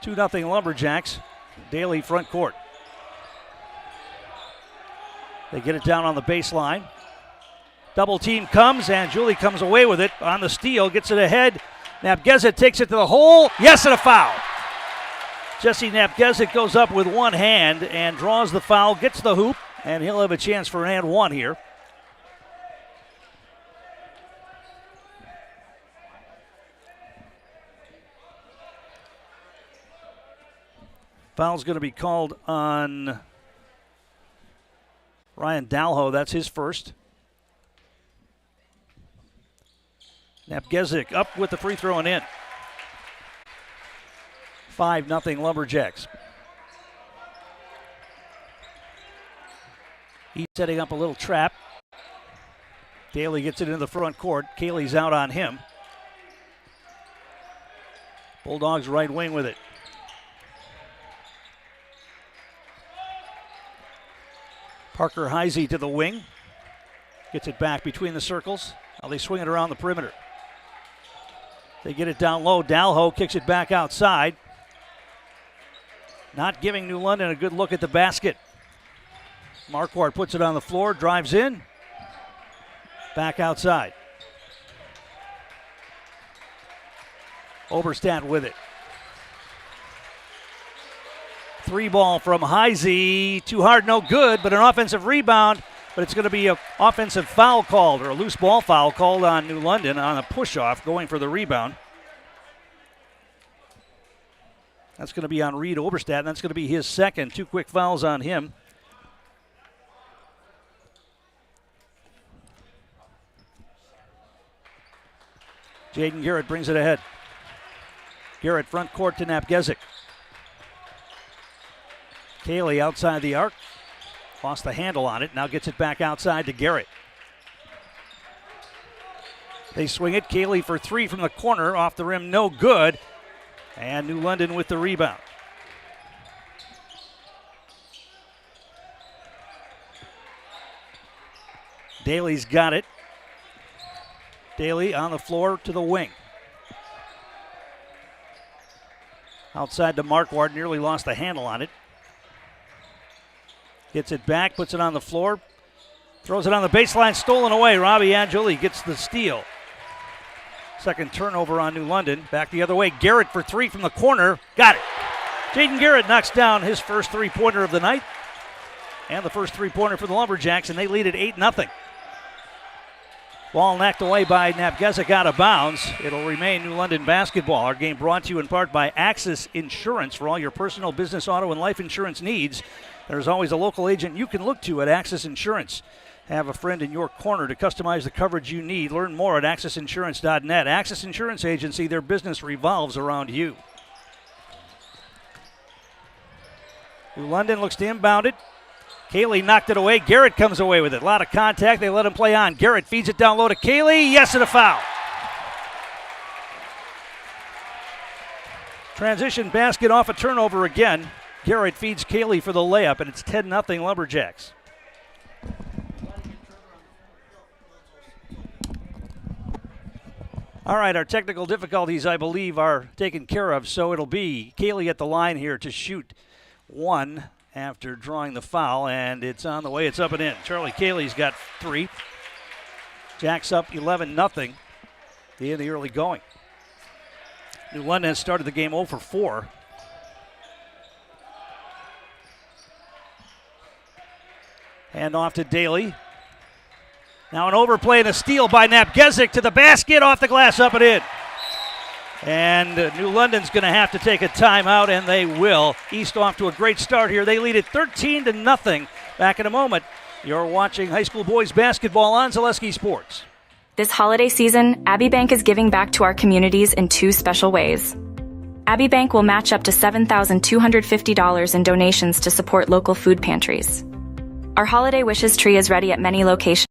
2-0 Lumberjacks. Daly front court. They get it down on the baseline. Double team comes, and Julie comes away with it on the steal, gets it ahead. Napgezik takes it to the hole. Yes, and a foul. Jesse Napgezik goes up with one hand and draws the foul, gets the hoop, and he'll have a chance for an and one here. Foul's going to be called on Ryan Dalho. That's his first. Napgezik up with the free throw and in. 5-0 Lumberjacks. He's setting up a little trap. Daly gets it into the front court. Cayley's out on him. Bulldogs right wing with it. Parker Heisey to the wing. Gets it back between the circles. Now they swing it around the perimeter. They get it down low. Dalho kicks it back outside. Not giving New London a good look at the basket. Marquardt puts it on the floor, drives in. Back outside. Oberstadt with it. Three ball from Heisey. Too hard, no good, but an offensive rebound. But it's going to be an offensive foul called, or a loose ball foul called on New London on a push-off going for the rebound. That's going to be on Reed Oberstadt, and that's going to be his second. Two quick fouls on him. Jaden Garrett brings it ahead. Garrett front court to Napgezik. Cayley outside the arc. Lost the handle on it. Now gets it back outside to Garrett. They swing it. Cayley for three from the corner. Off the rim, no good. And New London with the rebound. Daly's got it. Daly on the floor to the wing. Outside to Marquardt. Nearly lost the handle on it. Gets it back, puts it on the floor, throws it on the baseline, stolen away. Robbie Angeli gets the steal. Second turnover on New London. Back the other way. Garrett for three from the corner. Got it. Jaden Garrett knocks down his first three-pointer of the night and the first three-pointer for the Lumberjacks, and they lead at 8-0. Ball knocked away by Napgezik out of bounds. It'll remain New London basketball. Our game brought to you in part by Axis Insurance. For all your personal, business, auto, and life insurance needs, there's always a local agent you can look to at Axis Insurance. Have a friend in your corner to customize the coverage you need. Learn more at AxisInsurance.net. Axis Insurance Agency, their business revolves around you. New London looks to inbound it. Cayley knocked it away. Garrett comes away with it. A lot of contact. They let him play on. Garrett feeds it down low to Cayley. Yes, and a foul. Transition basket off a turnover again. Garrett feeds Cayley for the layup, and it's 10-0 Lumberjacks. All right, our technical difficulties, I believe, are taken care of, so it'll be Cayley at the line here to shoot one after drawing the foul, and it's on the way. It's up and in. Charlie Cayley's got three. Jacks up 11-0 in the early going. New London has started the game 0 for 4. Hand off to Daly. Now an overplay and a steal by Napgezik to the basket, off the glass, up and in. And New London's going to have to take a timeout, and they will. East off to a great start here. They lead it 13-0. Back in a moment. You're watching high school boys basketball on Zaleski Sports. This holiday season, Abbey Bank is giving back to our communities in two special ways. Abbey Bank will match up to $7,250 in donations to support local food pantries. Our holiday wishes tree is ready at many locations.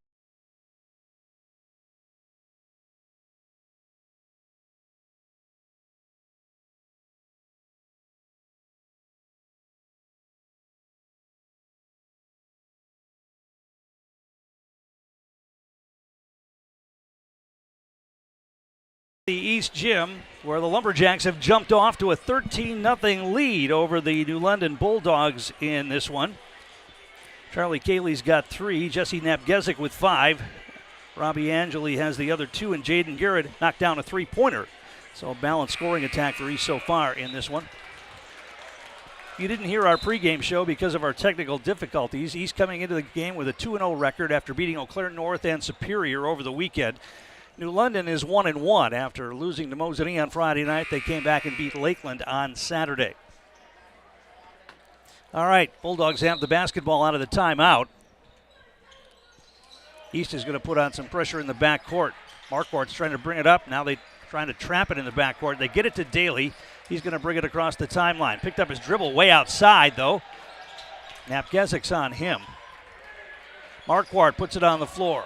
the East Gym, where the Lumberjacks have jumped off to a 13-0 lead over the New London Bulldogs in this one. Charlie Cayley's got 3, Jesse Napgezik with 5. Robbie Angeli has the other 2, and Jaden Garrett knocked down a 3-pointer. So a balanced scoring attack for East so far in this one. You didn't hear our pregame show because of our technical difficulties. East coming into the game with a 2-0 record after beating Eau Claire North and Superior over the weekend. New London is 1-1 after losing to Mosinee on Friday night. They came back and beat Lakeland on Saturday. All right, Bulldogs have the basketball out of the timeout. East is going to put on some pressure in the backcourt. Marquardt's trying to bring it up. Now they're trying to trap it in the backcourt. They get it to Daly. He's going to bring it across the timeline. Picked up his dribble way outside, though. Napgezik's on him. Marquardt puts it on the floor.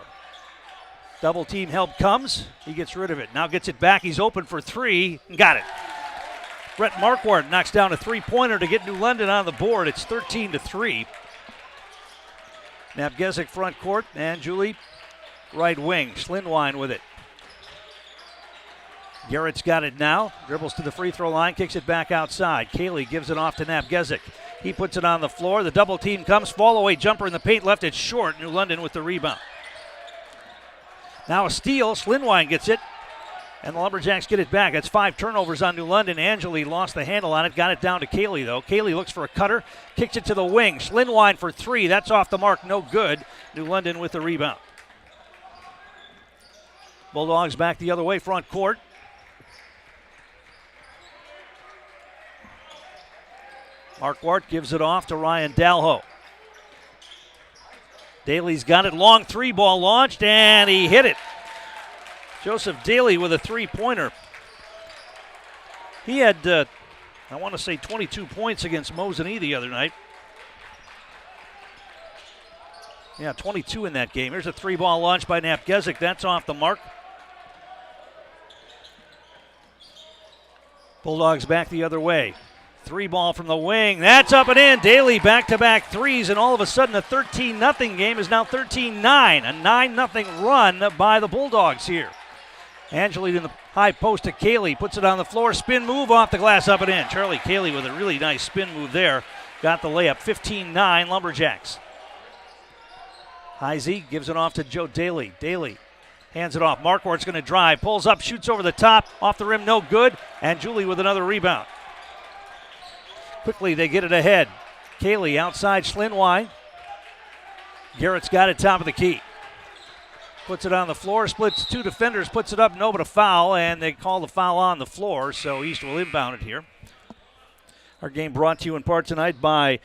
Double team help comes. He gets rid of it. Now gets it back. He's open for 3. Got it. Brett Marquardt knocks down a 3-pointer to get New London on the board. It's 13-3. Napgezik front court, and Julie right wing. Schlindwein with it. Garrett's got it now. Dribbles to the free throw line, kicks it back outside. Cayley gives it off to Napgezik. He puts it on the floor. The double team comes. Fall away jumper in the paint, left it short. New London with the rebound. Now a steal. Schlindwein gets it, and the Lumberjacks get it back. That's 5 turnovers on New London. Angeli lost the handle on it. Got it down to Cayley, though. Cayley looks for a cutter. Kicks it to the wing. Schlindwein for 3. That's off the mark. No good. New London with the rebound. Bulldogs back the other way, front court. Marquardt gives it off to Ryan Dalho. Daly's got it. Long 3-ball launched, and he hit it. Joseph Daly with a 3-pointer. He had, I want to say, 22 points against Mosinee the other night. Yeah, 22 in that game. Here's a 3-ball launch by Napgezik. That's off the mark. Bulldogs back the other way. 3-ball from the wing. That's up and in. Daly back-to-back threes, and all of a sudden a 13-0 game is now 13-9. A 9-0 run by the Bulldogs here. Angeli in the high post to Cayley. Puts it on the floor. Spin move off the glass, up and in. Charlie Cayley with a really nice spin move there. Got the layup. 15-9 Lumberjacks. Heisey gives it off to Joe Daly. Daly hands it off. Marquardt's going to drive. Pulls up, shoots over the top. Off the rim, no good. And Julie with another rebound. Quickly, they get it ahead. Cayley outside Schlindwein. Garrett's got it top of the key. Puts it on the floor, splits 2 defenders, puts it up, no, but a foul, and they call the foul on the floor, so East will inbound it here. Our game brought to you in part tonight by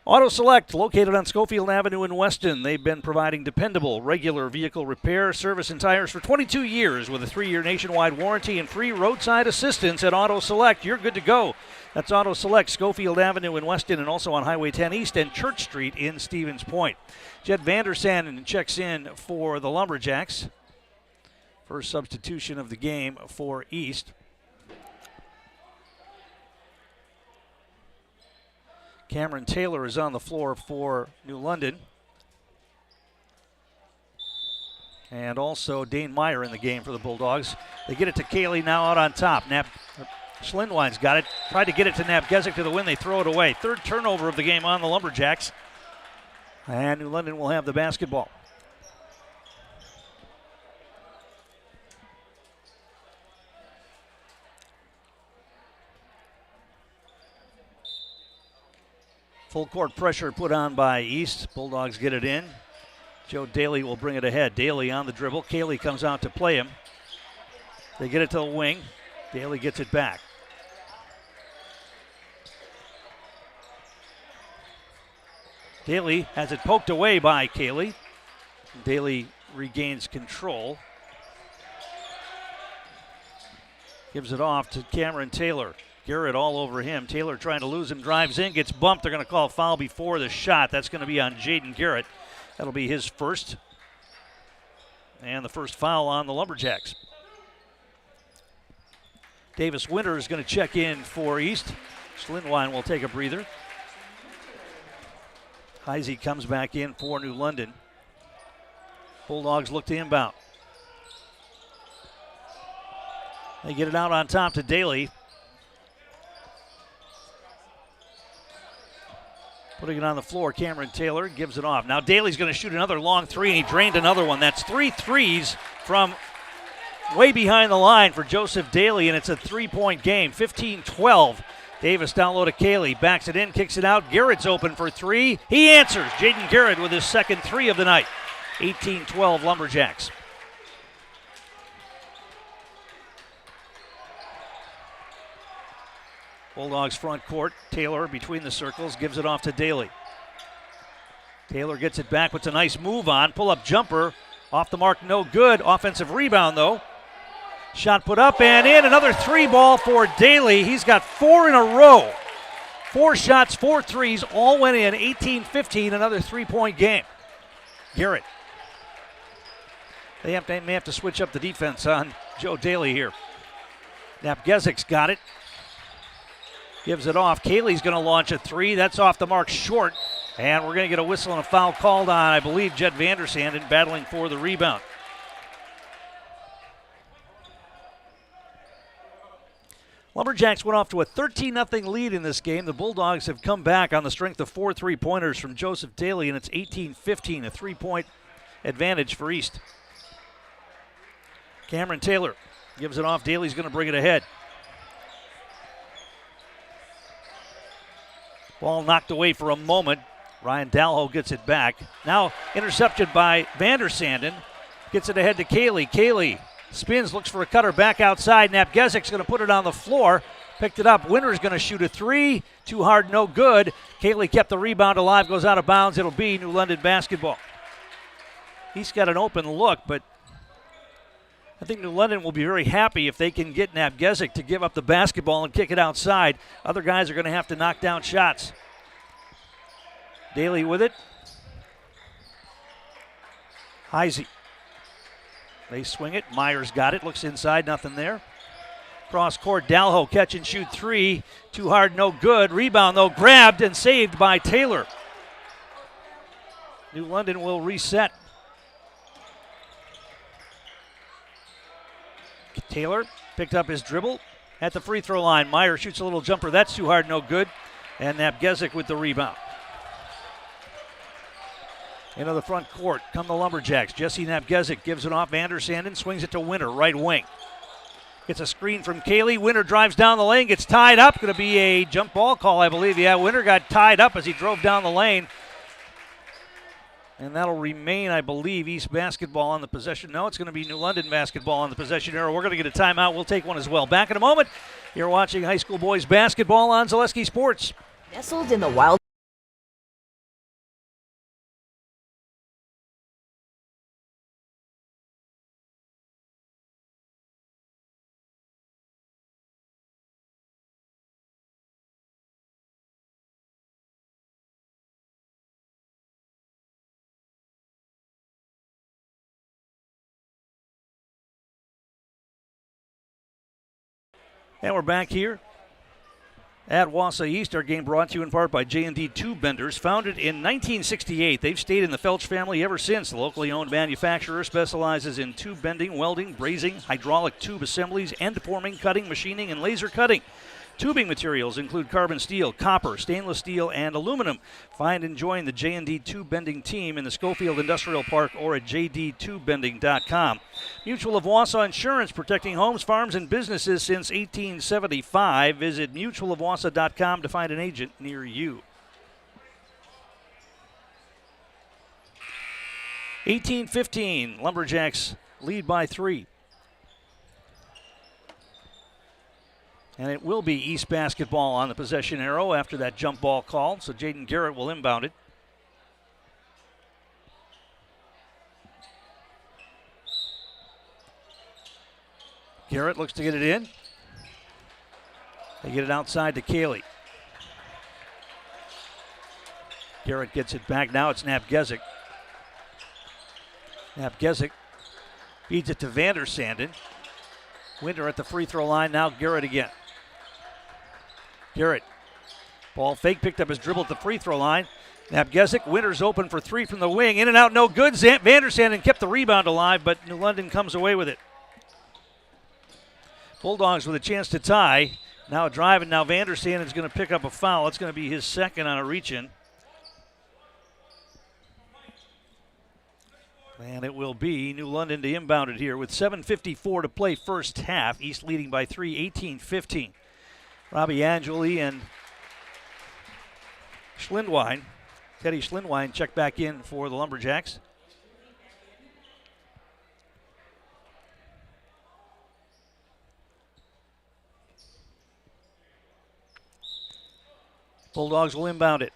Auto Select, located on Schofield Avenue in Weston. They've been providing dependable, regular vehicle repair, service, and tires for 22 years with a 3-year nationwide warranty and free roadside assistance at Auto Select. You're good to go. That's Auto Select, Schofield Avenue in Weston, and also on Highway 10 East and Church Street in Stevens Point. Jed Vandersanden checks in for the Lumberjacks. First substitution of the game for East. Cameron Taylor is on the floor for New London. And also Dane Meyer in the game for the Bulldogs. They get it to Cayley now out on top. Schlindwein's got it. Tried to get it to Napgezik to the win. They throw it away. 3rd turnover of the game on the Lumberjacks. And New London will have the basketball. Full court pressure put on by East. Bulldogs get it in. Joe Daly will bring it ahead. Daly on the dribble. Cayley comes out to play him. They get it to the wing. Daly gets it back. Daly has it poked away by Cayley. Daly regains control. Gives it off to Cameron Taylor. Garrett all over him. Taylor trying to lose him, drives in, gets bumped. They're going to call foul before the shot. That's going to be on Jaden Garrett. That'll be his first. And the first foul on the Lumberjacks. Davis Winter is going to check in for East. Schlindwein will take a breather. Heisey comes back in for New London. Bulldogs look to inbound. They get it out on top to Daly. Putting it on the floor, Cameron Taylor gives it off. Now Daly's going to shoot another long three, and he drained another one. That's 3 threes from way behind the line for Joseph Daly, and it's a 3-point game, 15-12. Davis down low to Cayley, backs it in, kicks it out. Garrett's open for three. He answers. Jaden Garrett with his second three of the night. 18-12 Lumberjacks. Bulldogs front court. Taylor between the circles, gives it off to Daly. Taylor gets it back, puts a nice move on. Pull-up jumper. Off the mark, no good. Offensive rebound, though. Shot put up and in. Another three ball for Daly. He's got 4 in a row. 4 shots, 4 threes, all went in. 18-15, another 3-point game. Garrett. They may have to switch up the defense on Joe Daly here. Napgezik's got it. Gives it off. Cayley's going to launch a three. That's off the mark short. And we're going to get a whistle and a foul called on, I believe, Jed Vandersanden battling for the rebound. Lumberjacks went off to a 13-0 lead in this game. The Bulldogs have come back on the strength of 4 3-pointers from Joseph Daly, and it's 18-15, a 3-point advantage for East. Cameron Taylor gives it off. Daly's going to bring it ahead. Ball knocked away for a moment. Ryan Dalho gets it back. Now intercepted by Vandersanden. Gets it ahead to Cayley. Cayley spins, looks for a cutter back outside. Napgezik's going to put it on the floor. Picked it up. Winter's going to shoot a three. Too hard, no good. Cayley kept the rebound alive, goes out of bounds. It'll be New London basketball. He's got an open look, but I think New London will be very happy if they can get Napgezik to give up the basketball and kick it outside. Other guys are going to have to knock down shots. Daly with it. Heisey. They swing it. Myers got it. Looks inside. Nothing there. Cross court. Dalho catch and shoot three. Too hard. No good. Rebound, though. Grabbed and saved by Taylor. New London will reset. Taylor picked up his dribble at the free throw line. Meyer shoots a little jumper. That's too hard, no good. And Napgezik with the rebound. Into the front court come the Lumberjacks. Jesse Napgezik gives it off. Vandersanden swings it to Winter, right wing. Gets a screen from Cayley. Winter drives down the lane, gets tied up. Going to be a jump ball call, I believe. Yeah, Winter got tied up as he drove down the lane. And that'll remain, I believe, East basketball on the possession. No, it's going to be New London basketball on the possession arrow. We're going to get a timeout. We'll take one as well. Back in a moment. You're watching high school boys basketball on Zaleski Sports. Nestled in the wild. And we're back here at Wausau East. Our game brought to you in part by J&D Tube Benders. Founded in 1968, they've stayed in the Felch family ever since. The locally owned manufacturer specializes in tube bending, welding, brazing, hydraulic tube assemblies, end forming, cutting, machining, and laser cutting. Tubing materials include carbon steel, copper, stainless steel, and aluminum. Find and join the J&D Tube Bending team in the Schofield Industrial Park or at jdtubebending.com. Mutual of Wausau Insurance, protecting homes, farms, and businesses since 1875. Visit mutualofwausau.com to find an agent near you. 18-15, Lumberjacks lead by 3. And it will be East basketball on the possession arrow after that jump ball call. So Jaden Garrett will inbound it. Garrett looks to get it in. They get it outside to Cayley. Garrett gets it back. Now it's Napgezik. Napgezik feeds it to Vandersanden. Winter at the free throw line. Now Garrett again. Garrett, ball fake, picked up his dribble at the free throw line. Napgezik, Winter's open for three from the wing. In and out, no good. Vandersanden kept the rebound alive, but New London comes away with it. Bulldogs with a chance to tie. Now driving. Now Vandersand is going to pick up a foul. It's going to be his second on a reach-in. And it will be New London to inbound it here with 7:54 to play first half. East leading by 3, 18-15. Robbie Angeli and Schlindwein. Teddy Schlindwein checked back in for the Lumberjacks. Bulldogs will inbound it.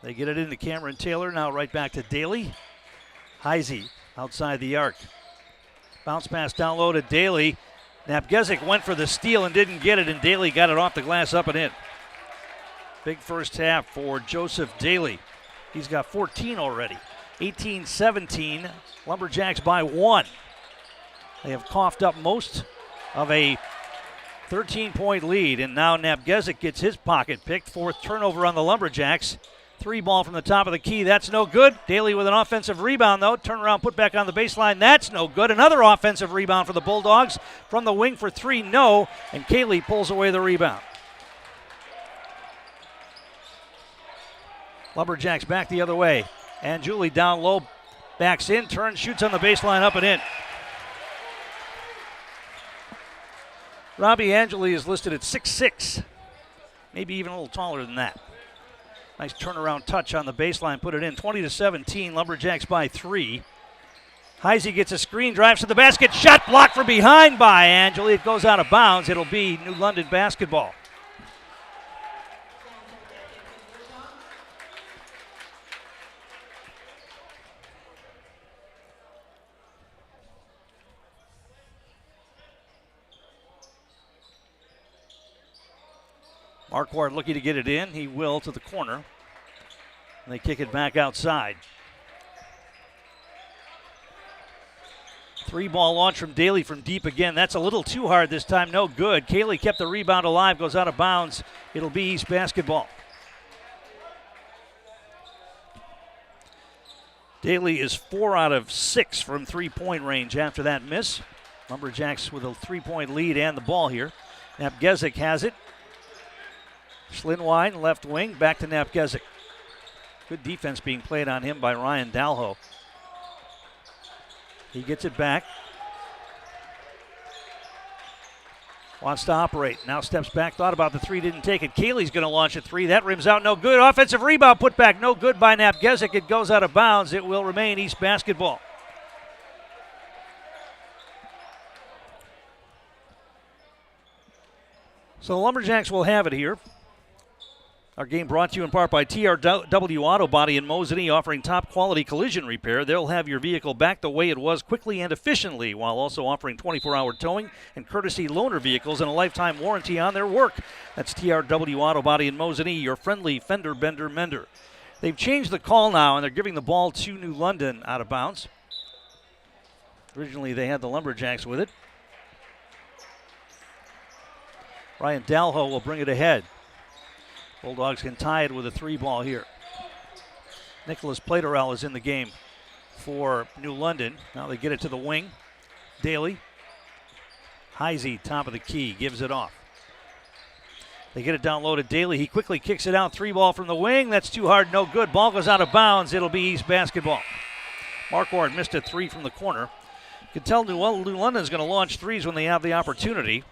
They get it into Cameron Taylor. Now right back to Daly. Heisey outside the arc. Bounce pass down low to Daly. Napgezik went for the steal and didn't get it, and Daly got it off the glass up and in. Big first half for Joseph Daly. He's got 14 already. 18-17. Lumberjacks by 1. They have coughed up most of a 13-point lead, and now Napgezik gets his pocket picked. 4th turnover on the Lumberjacks. 3 ball from the top of the key. That's no good. Daly with an offensive rebound, though. Turnaround put back on the baseline. That's no good. Another offensive rebound for the Bulldogs. From the wing for 3, no. And Cayley pulls away the rebound. Lumberjacks back the other way. And Julie down low. Backs in, turns, shoots on the baseline, up and in. Robbie Angeli is listed at 6'6". Maybe even a little taller than that. Nice turnaround touch on the baseline, put it in. 20-17, Lumberjacks by 3. Heisey gets a screen, drives to the basket, shot blocked from behind by Angeli. It goes out of bounds. It'll be New London basketball. Marquardt looking to get it in. He will to the corner. And they kick it back outside. 3-ball launch from Daly from deep again. That's a little too hard this time. No good. Cayley kept the rebound alive. Goes out of bounds. It'll be East basketball. Daly is 4 out of 6 from 3-point range after that miss. Lumberjacks with a 3-point lead and the ball here. Napgezik has it. Schlindwein, left wing, back to Napgezik. Good defense being played on him by Ryan Dalho. He gets it back. Wants to operate. Now steps back. Thought about the 3, didn't take it. Cayley's going to launch a 3. That rims out. No good. Offensive rebound put back. No good by Napgezik. It goes out of bounds. It will remain East basketball. So the Lumberjacks will have it here. Our game brought to you in part by TRW Auto Body in Mosinee, offering top quality collision repair. They'll have your vehicle back the way it was quickly and efficiently, while also offering 24-hour towing and courtesy loaner vehicles and a lifetime warranty on their work. That's TRW Auto Body in Mosinee, your friendly fender bender mender. They've changed the call now, and they're giving the ball to New London out of bounds. Originally, they had the Lumberjacks with it. Ryan Dalho will bring it ahead. Bulldogs can tie it with a 3-ball here. Nicholas Platerell is in the game for New London. Now they get it to the wing. Daly. Heisey, top of the key, gives it off. They get it down low to Daly. He quickly kicks it out. 3-ball from the wing. That's too hard, no good. Ball goes out of bounds. It'll be East basketball. Marquardt missed a 3 from the corner. You can tell New London's going to launch 3s when they have the opportunity.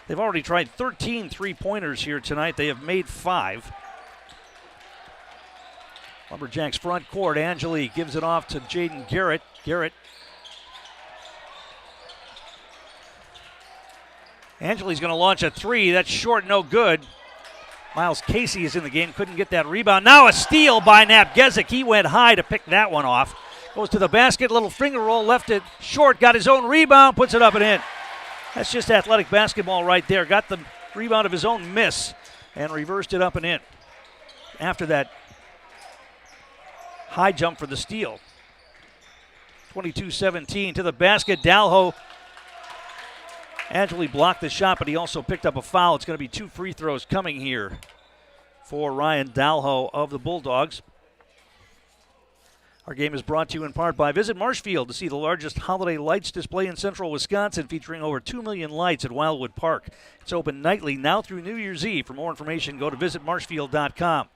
They've already tried 13 3-pointers here tonight. They have made 5. Lumberjacks front court. Angeli gives it off to Jaden Garrett. Angeli's going to launch a 3. That's short, no good. Miles Casey is in the game. Couldn't get that rebound. Now a steal by Napgezik. He went high to pick that one off. Goes to the basket. Little finger roll. Left it short. Got his own rebound. Puts it up and in. That's just athletic basketball right there. Got the rebound of his own miss and reversed it up and in. After that high jump for the steal. 22-17 to the basket. Dalho. Angeli blocked the shot, but he also picked up a foul. It's going to be 2 free throws coming here for Ryan Dalho of the Bulldogs. Our game is brought to you in part by Visit Marshfield to see the largest holiday lights display in central Wisconsin, featuring over 2 million lights at Wildwood Park. It's open nightly now through New Year's Eve. For more information, go to visitmarshfield.com.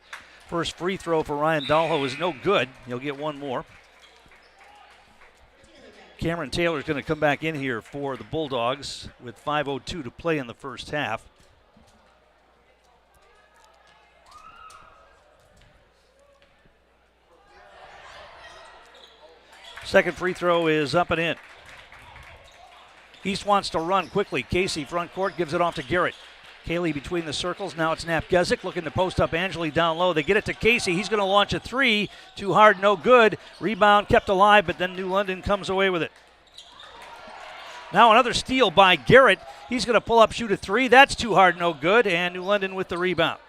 First free throw for Ryan Dalho is no good. He'll get one more. Cameron Taylor's going to come back in here for the Bulldogs with 5:02 to play in the first half. Second free throw is up and in. East wants to run quickly. Casey front court gives it off to Garrett. Kaylee between the circles. Now it's Napgezik looking to post up Angeli down low. They get it to Casey. He's going to launch a three. Too hard, no good. Rebound kept alive, but then New London comes away with it. Now another steal by Garrett. He's going to pull up, shoot a three. That's too hard, no good. And New London with the rebound.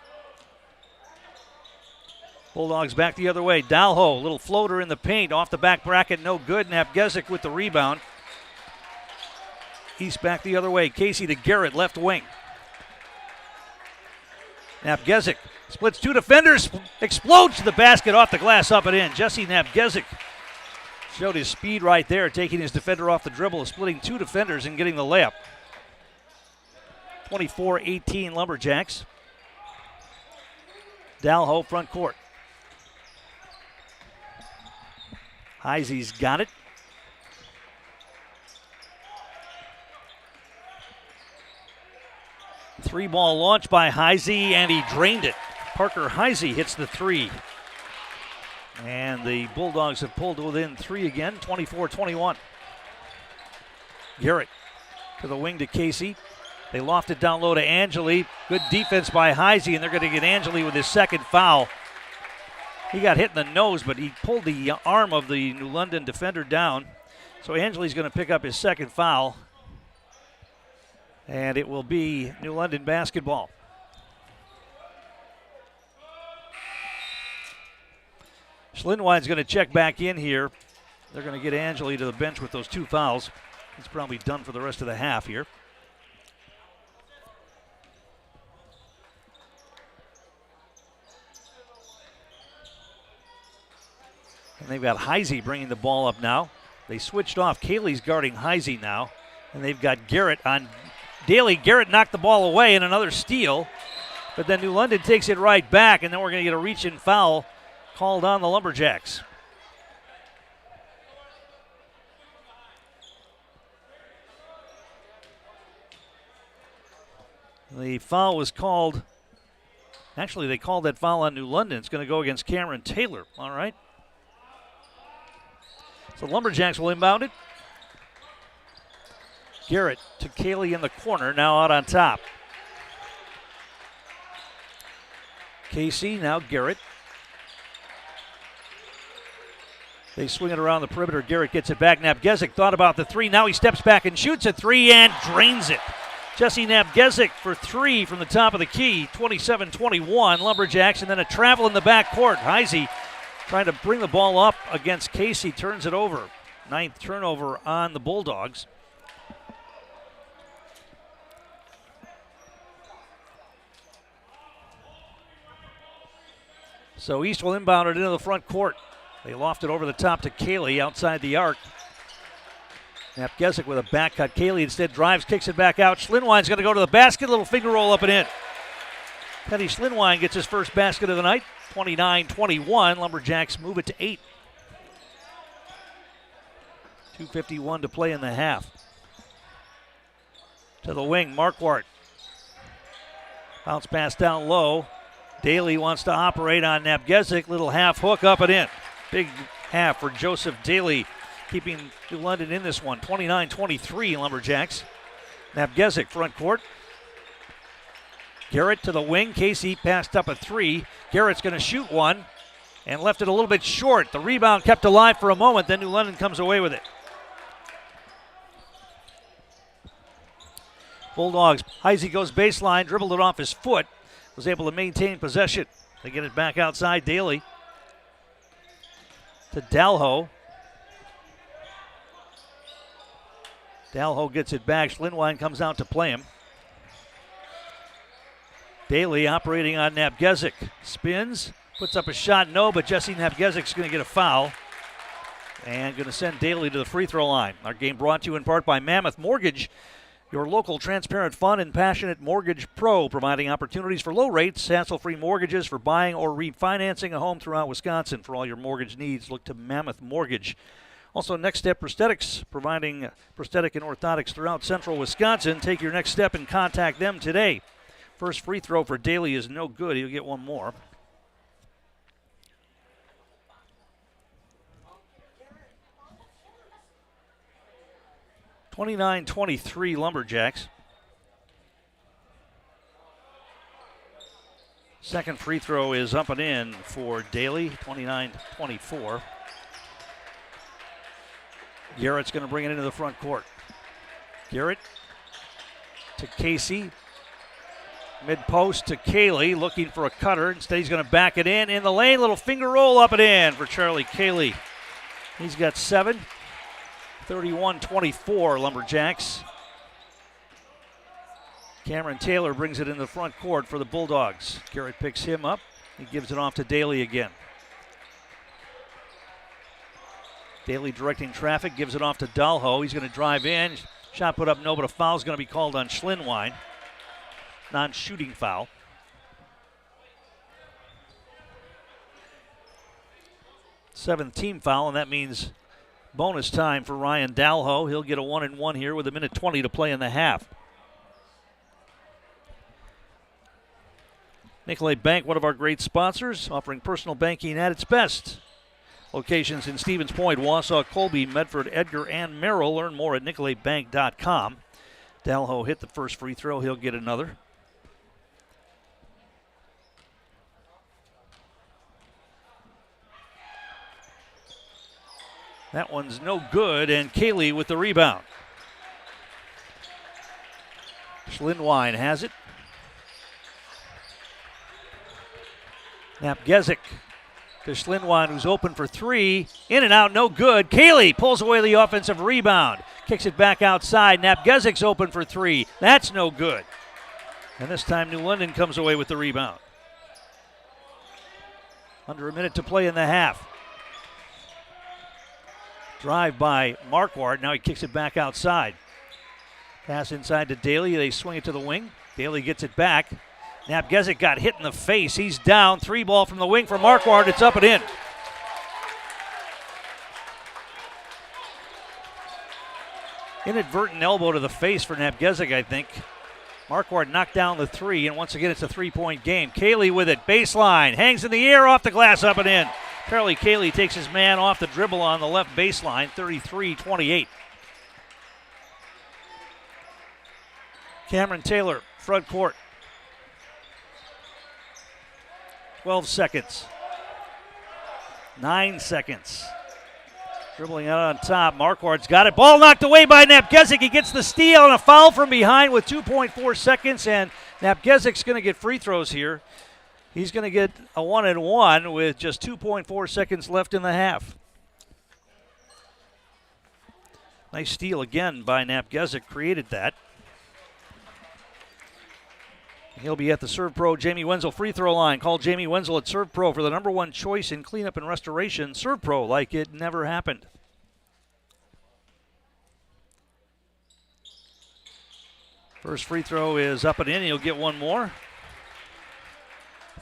Bulldogs back the other way. Dalho, little floater in the paint. Off the back bracket, no good. Napgezik with the rebound. East back the other way. Casey to Garrett, left wing. Napgezik splits two defenders, explodes to the basket, off the glass, up and in. Jesse Napgezik showed his speed right there, taking his defender off the dribble, splitting two defenders and getting the layup. 24-18 Lumberjacks. Dalho front court. Heisey's got it. Three-ball launch by Heisey, and he drained it. Parker Heisey hits the three. And the Bulldogs have pulled within three again, 24-21. Garrett to the wing to Casey. They loft it down low to Angeli. Good defense by Heisey, and they're going to get Angeli with his second foul. He got hit in the nose, but he pulled the arm of the New London defender down. So Angeli's going to pick up his second foul. And it will be New London basketball. Schlinwine's going to check back in here. They're going to get Angeli to the bench with those two fouls. He's probably done for the rest of the half here. And they've got Heisey bringing the ball up now. They switched off. Kaylee's guarding Heisey now. And they've got Garrett on Daly. Garrett knocked the ball away and another steal. But then New London takes it right back, and then we're going to get a reach-in foul called on the Lumberjacks. The foul was called. Actually, they called that foul on New London. It's going to go against Cameron Taylor. All right. So Lumberjacks will inbound it. Garrett to Kaylee in the corner, now out on top. Casey, now Garrett. They swing it around the perimeter. Garrett gets it back. Napgezik thought about the three. Now he steps back and shoots a three and drains it. Jesse Napgezik for three from the top of the key. 27-21 Lumberjacks, and then a travel in the backcourt. Heisey trying to bring the ball up against Casey, turns it over. Ninth turnover on the Bulldogs. So East will inbound it into the front court. They loft it over the top to Kaylee outside the arc. Napgezik with a back cut. Kaylee instead drives, kicks it back out. Schlinwine's going to go to the basket. Little finger roll up and in. Penny Schlinwine gets his first basket of the night. 29-21. Lumberjacks move it to 8. 2:51 to play in the half. To the wing, Marquardt. Bounce pass down low. Daly wants to operate on Napgezik. Little half hook up and in. Big half for Joseph Daly, keeping New London in this one. 29-23 Lumberjacks. Napgezik front court. Garrett to the wing. Casey passed up a three. Garrett's going to shoot one and left it a little bit short. The rebound kept alive for a moment, then New London comes away with it. Bulldogs, Heisey goes baseline, dribbled it off his foot, was able to maintain possession. They get it back outside. Daly to Dalho. Dalho gets it back. Schlinwine comes out to play him. Daly operating on Napgezik. Spins, puts up a shot, no, but Jesse Napgezik's going to get a foul. and going to send Daly to the free throw line. Our game brought to you in part by Mammoth Mortgage, your local transparent, fun, and passionate mortgage pro, providing opportunities for low rates, hassle-free mortgages for buying or refinancing a home throughout Wisconsin. For all your mortgage needs, look to Mammoth Mortgage. Also, Next Step Prosthetics, providing prosthetic and orthotics throughout central Wisconsin. Take your next step and contact them today. First free throw for Daly is no good. He'll get one more. (29-23) Lumberjacks. Second free throw is up and in for Daly, 29-24. Garrett's going to bring it into the front court. Garrett to Casey. Mid-post to Cayley, looking for a cutter. Instead, he's going to back it in the lane. Little finger roll up and in for Charlie Cayley. He's got 7. 31-24 Lumberjacks. Cameron Taylor brings it in the front court for the Bulldogs. Garrett picks him up. He gives it off to Daly again. Daly directing traffic, gives it off to Dalho. He's going to drive in. Shot put up, no, but a foul's going to be called on Schlinwine. Non-shooting foul. Seventh team foul, and that means bonus time for Ryan Dalho. He'll get a 1-and-1 here with 1:20 to play in the half. Nicolay Bank, one of our great sponsors, offering personal banking at its best. Locations in Stevens Point, Wausau, Colby, Medford, Edgar, and Merrill. Learn more at nicolaybank.com. Dalho hit the first free throw. He'll get another. That one's no good, and Cayley with the rebound. Schlinwine has it. Napgezik to Schlinwine, who's open for 3. In and out, no good. Cayley pulls away the offensive rebound. Kicks it back outside. Napgezik's open for 3. That's no good. And this time New London comes away with the rebound. Under a minute to play in the half. Drive by Marquardt. Now he kicks it back outside. Pass inside to Daly. They swing it to the wing. Daly gets it back. Napgezik got hit in the face. He's down. 3 ball from the wing for Marquardt. It's up and in. Inadvertent elbow to the face for Napgezik, I think. Marquardt knocked down the 3, and once again it's a 3-point game. Cayley with it. Baseline. Hangs in the air, off the glass, up and in. Charlie Cayley takes his man off the dribble on the left baseline. 33-28. Cameron Taylor, front court. 12 seconds. 9 seconds. Dribbling out on top. Marquardt's got it. Ball knocked away by Napgezik. He gets the steal and a foul from behind with 2.4 seconds. And Napgezik's going to get free throws here. He's going to get a 1-and-1 with just 2.4 seconds left in the half. Nice steal again by Napgezik. Created that. He'll be at the Serve Pro Jamie Wenzel free throw line. Call Jamie Wenzel at Serve Pro for the #1 choice in cleanup and restoration. Serve Pro like it never happened. First free throw is up and in. He'll get one more.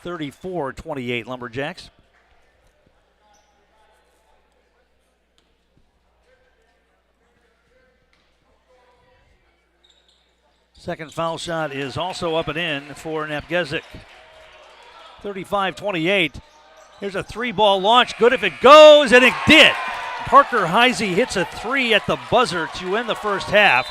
34-28 Lumberjacks. Second foul shot is also up and in for Napgezik. 35-28. Here's a 3-ball launch. Good if it goes, and it did. Parker Heisey hits a 3 at the buzzer to end the first half.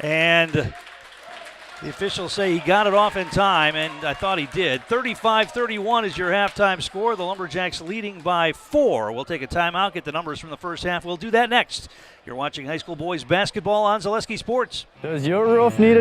And the officials say he got it off in time, and I thought he did. 35-31 is your halftime score. The Lumberjacks leading by 4. We'll take a timeout, get the numbers from the first half. We'll do that next. You're watching high school boys basketball on Zaleski Sports. Does your roof need a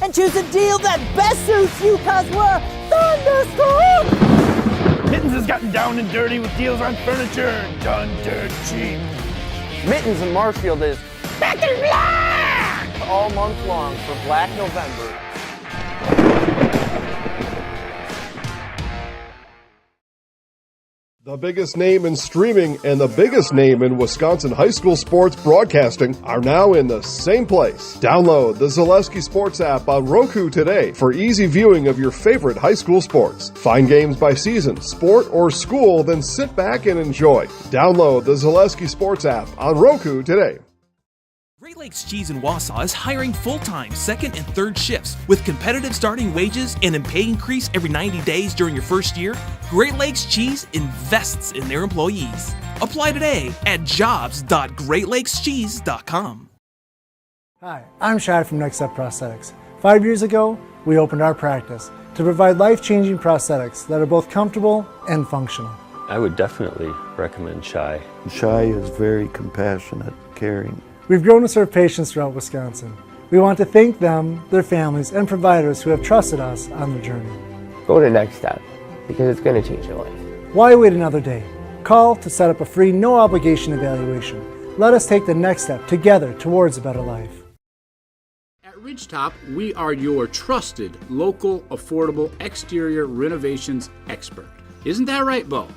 and choose a deal that best suits you, cause we're Thunderstorm! Mittens has gotten down and dirty with deals on furniture, done dirt cheap. Mittens in Marshfield is back in black all month long for Black November. The biggest name in streaming and the biggest name in Wisconsin high school sports broadcasting are now in the same place. Download the Zaleski Sports app on Roku today for easy viewing of your favorite high school sports. Find games by season, sport, or school, then sit back and enjoy. Download the Zaleski Sports app on Roku today. Great Lakes Cheese in Wausau is hiring full-time second and third shifts with competitive starting wages and a pay increase every 90 days during your first year. Great Lakes Cheese invests in their employees. Apply today at jobs.greatlakescheese.com. Hi, I'm Shai from Next Step Prosthetics. 5 years ago, we opened our practice to provide life-changing prosthetics that are both comfortable and functional. I would definitely recommend Shai. Shai is very compassionate, caring. We've grown to serve patients throughout Wisconsin. We want to thank them, their families, and providers who have trusted us on the journey. Go to Next Step, because it's going to change your life. Why wait another day? Call to set up a free, no-obligation evaluation. Let us take the next step together towards a better life. At Ridgetop, we are your trusted, local, affordable exterior renovations expert. Isn't that right, Bo?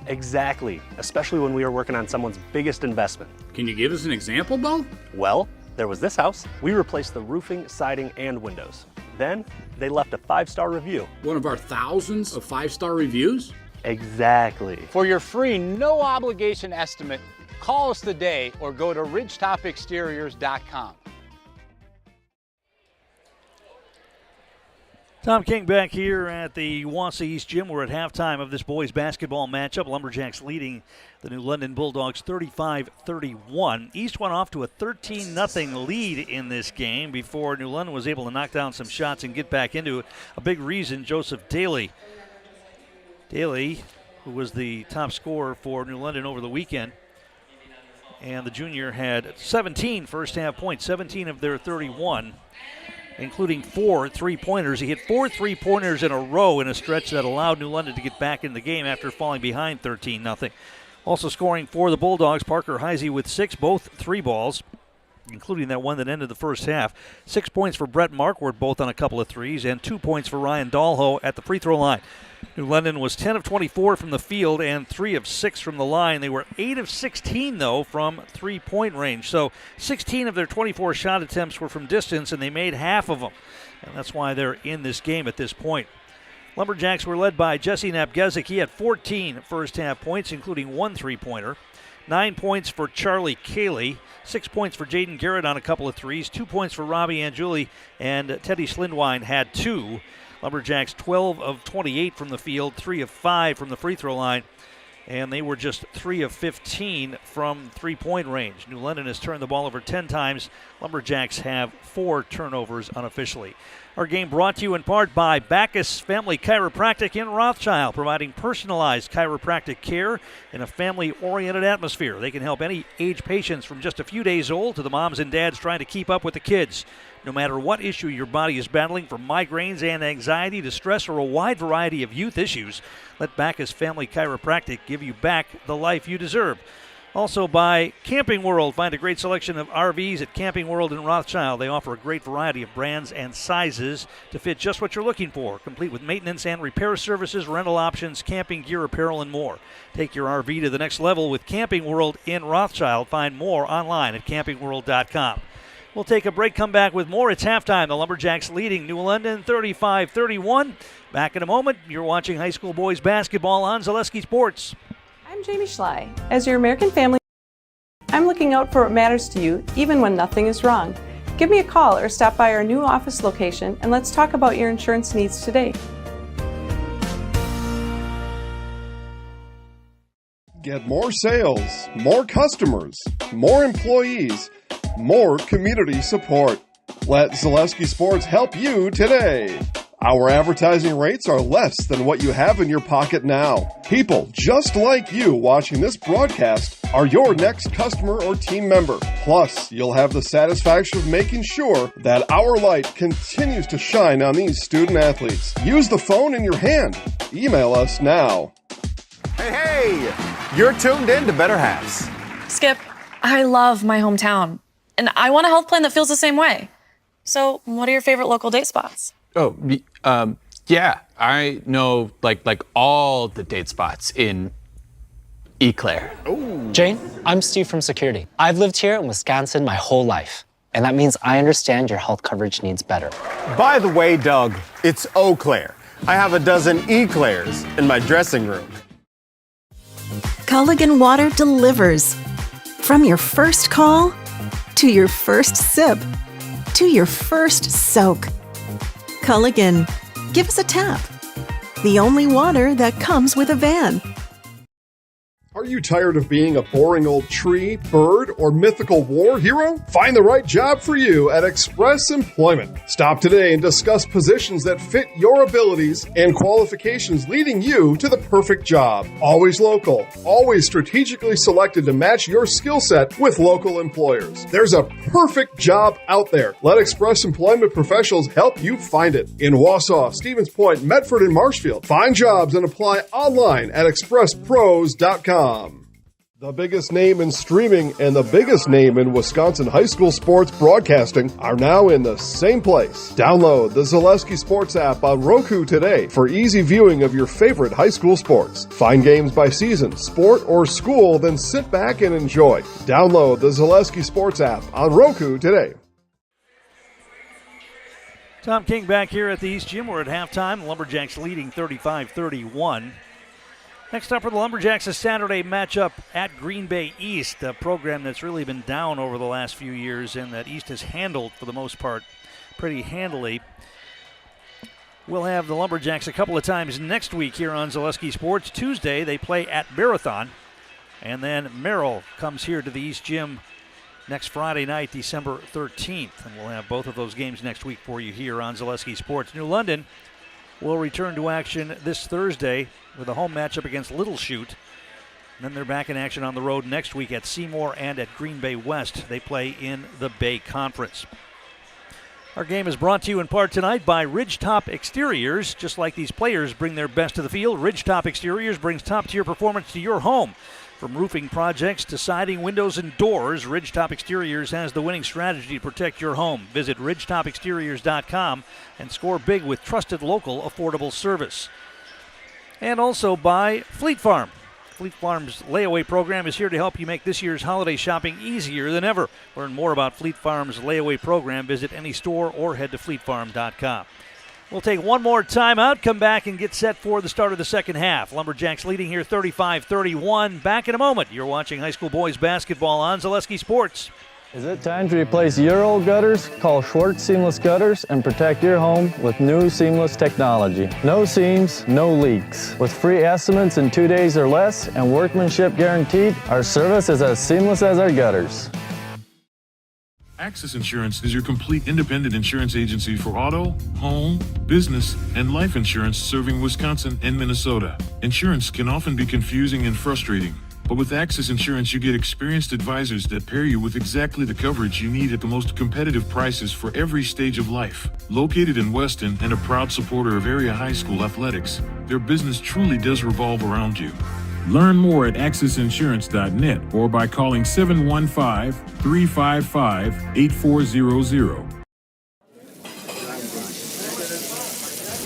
Exactly, especially when we are working on someone's biggest investment. Can you give us an example, Bo? Well, there was this house. We replaced the roofing, siding, and windows. Then they left a 5-star review. One of our thousands of 5-star reviews? Exactly. For your free, no obligation estimate, call us today or go to ridgetopexteriors.com. Tom King back here at the Wausau East Gym. We're at halftime of this boys basketball matchup. Lumberjacks leading the New London Bulldogs 35-31. East went off to a 13-0 lead in this game before New London was able to knock down some shots and get back into it. A big reason, Joseph Daly. Daly, who was the top scorer for New London over the weekend, and the junior had 17 first-half points, 17 of their 31. Including 4 3-pointers. He hit 4 3-pointers in a row in a stretch that allowed New London to get back in the game after falling behind 13-0. Also scoring for the Bulldogs, Parker Heisey with 6, both 3 balls, including that one that ended the first half. 6 points for Brett Markward, both on a couple of threes, and 2 points for Ryan Dahlho at the free throw line. New London was 10 of 24 from the field and 3 of 6 from the line. They were 8 of 16, though, from three-point range. So 16 of their 24 shot attempts were from distance, and they made half of them. And that's why they're in this game at this point. Lumberjacks were led by Jesse Napgezik. He had 14 first-half points, including 1 3-pointer. 9 points for Charlie Cayley. 6 points for Jaden Garrett on a couple of threes. 2 points for Robbie Angiuli, and Teddy Slindwine had 2. Lumberjacks 12 of 28 from the field, 3 of 5 from the free throw line, and they were just 3 of 15 from three-point range. New London has turned the ball over 10 times. Lumberjacks have 4 turnovers unofficially. Our game brought to you in part by Backus Family Chiropractic in Rothschild, providing personalized chiropractic care in a family-oriented atmosphere. They can help any age patients from just a few days old to the moms and dads trying to keep up with the kids. No matter what issue your body is battling, from migraines and anxiety to stress or a wide variety of youth issues, let Backus Family Chiropractic give you back the life you deserve. Also by Camping World. Find a great selection of RVs at Camping World in Rothschild. They offer a great variety of brands and sizes to fit just what you're looking for, complete with maintenance and repair services, rental options, camping gear, apparel, and more. Take your RV to the next level with Camping World in Rothschild. Find more online at campingworld.com. We'll take a break, come back with more. It's halftime. The Lumberjacks leading New London 35-31. Back in a moment. You're watching high school boys basketball on Zaleski Sports. I'm Jamie Schley. As your American family, I'm looking out for what matters to you, even when nothing is wrong. Give me a call or stop by our new office location, and let's talk about your insurance needs today. Get more sales, more customers, more employees, more community support. Let Zaleski Sports help you today. Our advertising rates are less than what you have in your pocket now. People just like you watching this broadcast are your next customer or team member. Plus, you'll have the satisfaction of making sure that our light continues to shine on these student athletes. Use the phone in your hand. Email us now. Hey, you're tuned in to Better Halves. Skip, I love my hometown, and I want a health plan that feels the same way. So, what are your favorite local date spots? Oh, yeah, I know like all the date spots in Eau Claire. Jane, I'm Steve from Security. I've lived here in Wisconsin my whole life, and that means I understand your health coverage needs better. By the way, Doug, it's Eau Claire. I have a dozen Eclairs in my dressing room. Culligan Water delivers. From your first call, to your first sip, to your first soak. Culligan, give us a tap. The only water that comes with a van. Are you tired of being a boring old tree, bird, or mythical war hero? Find the right job for you at Express Employment. Stop today and discuss positions that fit your abilities and qualifications, leading you to the perfect job. Always local, always strategically selected to match your skill set with local employers. There's a perfect job out there. Let Express Employment professionals help you find it. In Wausau, Stevens Point, Medford, and Marshfield. Find jobs and apply online at expresspros.com. The biggest name in streaming and the biggest name in Wisconsin high school sports broadcasting are now in the same place. Download the Zaleski Sports app on Roku today for easy viewing of your favorite high school sports. Find games by season, sport, or school, then sit back and enjoy. Download the Zaleski Sports app on Roku today. Tom King back here at the East Gym. We're at halftime. Lumberjacks leading 35-31. Next up for the Lumberjacks, a Saturday matchup at Green Bay East, a program that's really been down over the last few years and that East has handled, for the most part, pretty handily. We'll have the Lumberjacks a couple of times next week here on Zaleski Sports. Tuesday, they play at Marathon, and then Merrill comes here to the East Gym next Friday night, December 13th, and we'll have both of those games next week for you here on Zaleski Sports. New London will return to action this Thursday with a home matchup against Little Chute. And then they're back in action on the road next week at Seymour and at Green Bay West. They play in the Bay Conference. Our game is brought to you in part tonight by Ridgetop Exteriors. Just like these players bring their best to the field, Ridgetop Exteriors brings top-tier performance to your home. From roofing projects to siding, windows, and doors, Ridgetop Exteriors has the winning strategy to protect your home. Visit ridgetopexteriors.com and score big with trusted local affordable service. And also by Fleet Farm. Fleet Farm's layaway program is here to help you make this year's holiday shopping easier than ever. Learn more about Fleet Farm's layaway program. Visit any store or head to fleetfarm.com. We'll take one more timeout, come back and get set for the start of the second half. Lumberjacks leading here 35-31. Back in a moment. You're watching high school boys basketball on Zaleski Sports. Is it time to replace your old gutters? Call Schwartz Seamless Gutters and protect your home with new seamless technology. No seams, no leaks. With free estimates in 2 days or less and workmanship guaranteed, our service is as seamless as our gutters. Access Insurance is your complete independent insurance agency for auto, home, business, and life insurance serving Wisconsin and Minnesota. Insurance can often be confusing and frustrating, but with Access Insurance you get experienced advisors that pair you with exactly the coverage you need at the most competitive prices for every stage of life. Located in Weston and a proud supporter of area high school athletics, their business truly does revolve around you. Learn more at accessinsurance.net or by calling 715-355-8400.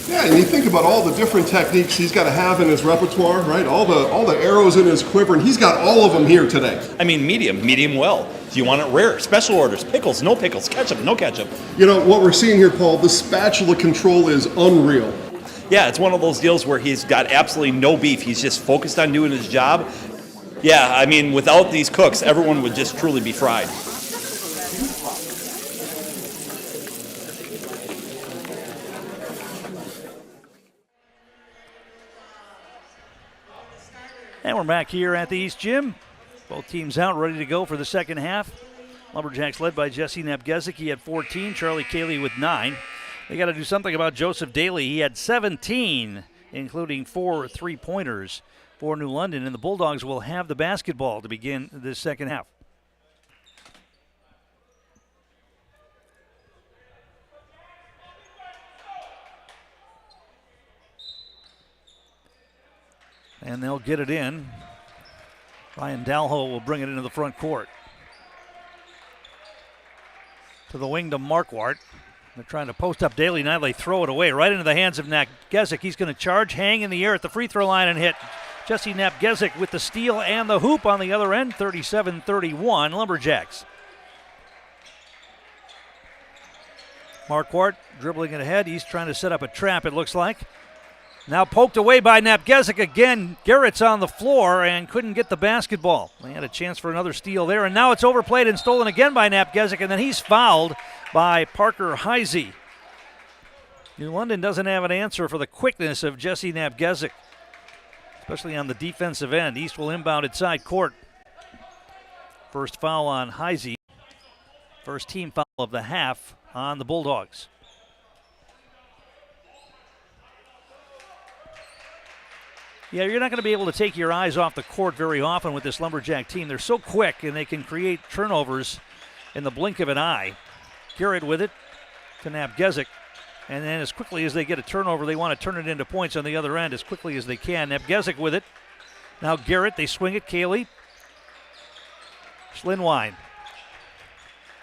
Yeah, and you think about all the different techniques he's got to have in his repertoire, right? All the arrows in his quiver, and he's got all of them here today. I mean, medium well. Do you want it rare? Special orders, pickles, no pickles, ketchup, no ketchup. You know, what we're seeing here, Paul, the spatula control is unreal. Yeah, it's one of those deals where he's got absolutely no beef. He's just focused on doing his job. Yeah, I mean, without these cooks, everyone would just truly be fried. And we're back here at the East Gym. Both teams out, ready to go for the second half. Lumberjacks led by Jesse Nebgezicki at 14, Charlie Cayley with 9. They got to do something about Joseph Daly. He had 17, including 4 3-pointers for New London, and the Bulldogs will have the basketball to begin this second half. And they'll get it in. Ryan Dalho will bring it into the front court. To the wing to Marquardt. They're trying to post up Daly. Now they throw it away right into the hands of Napgezik. He's going to charge, hang in the air at the free throw line and hit. Jesse Napgezik with the steal and the hoop on the other end. 37-31 Lumberjacks. Marquardt dribbling it ahead. He's trying to set up a trap, it looks like. Now poked away by Napgezik again. Garrett's on the floor and couldn't get the basketball. They had a chance for another steal there, and now it's overplayed and stolen again by Napgezik, and then he's fouled by Parker Heisey. New London doesn't have an answer for the quickness of Jesse Napgezik, especially on the defensive end. East will inbound at side court. First foul on Heisey. First team foul of the half on the Bulldogs. Yeah, you're not going to be able to take your eyes off the court very often with this Lumberjack team. They're so quick, and they can create turnovers in the blink of an eye. Garrett with it to Napgezik. And then as quickly as they get a turnover, they want to turn it into points on the other end as quickly as they can. Napgezik with it. Now Garrett, they swing it. Cayley. Schlinwine.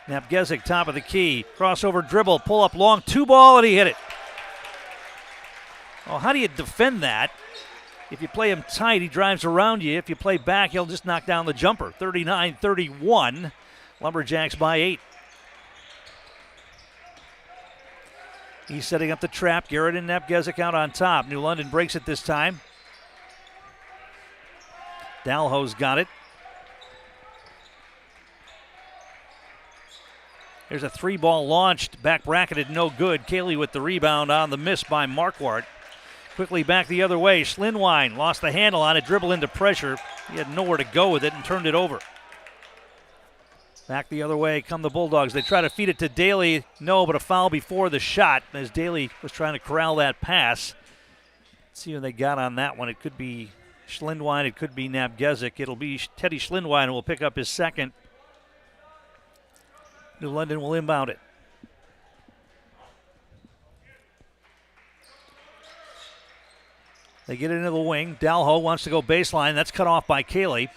Napgezik, top of the key. Crossover dribble, pull up long, 2-ball, and he hit it. Oh, how do you defend that? If you play him tight, he drives around you. If you play back, he'll just knock down the jumper. 39-31. Lumberjacks by 8. He's setting up the trap. Garrett and Napgezik out on top. New London breaks it this time. Dalho's got it. There's a 3-ball launched. Back bracketed, no good. Cayley with the rebound on the miss by Marquardt. Quickly back the other way. Schlinwine lost the handle on it, dribble into pressure. He had nowhere to go with it and turned it over. Back the other way come the Bulldogs. They try to feed it to Daly. No, but a foul before the shot as Daly was trying to corral that pass. Let's see what they got on that one. It could be Schlinwine. It could be Napgezik. It'll be Teddy Schlinwine who will pick up his second. New London will inbound it. They get into the wing. Dalho wants to go baseline. That's cut off by Cayley.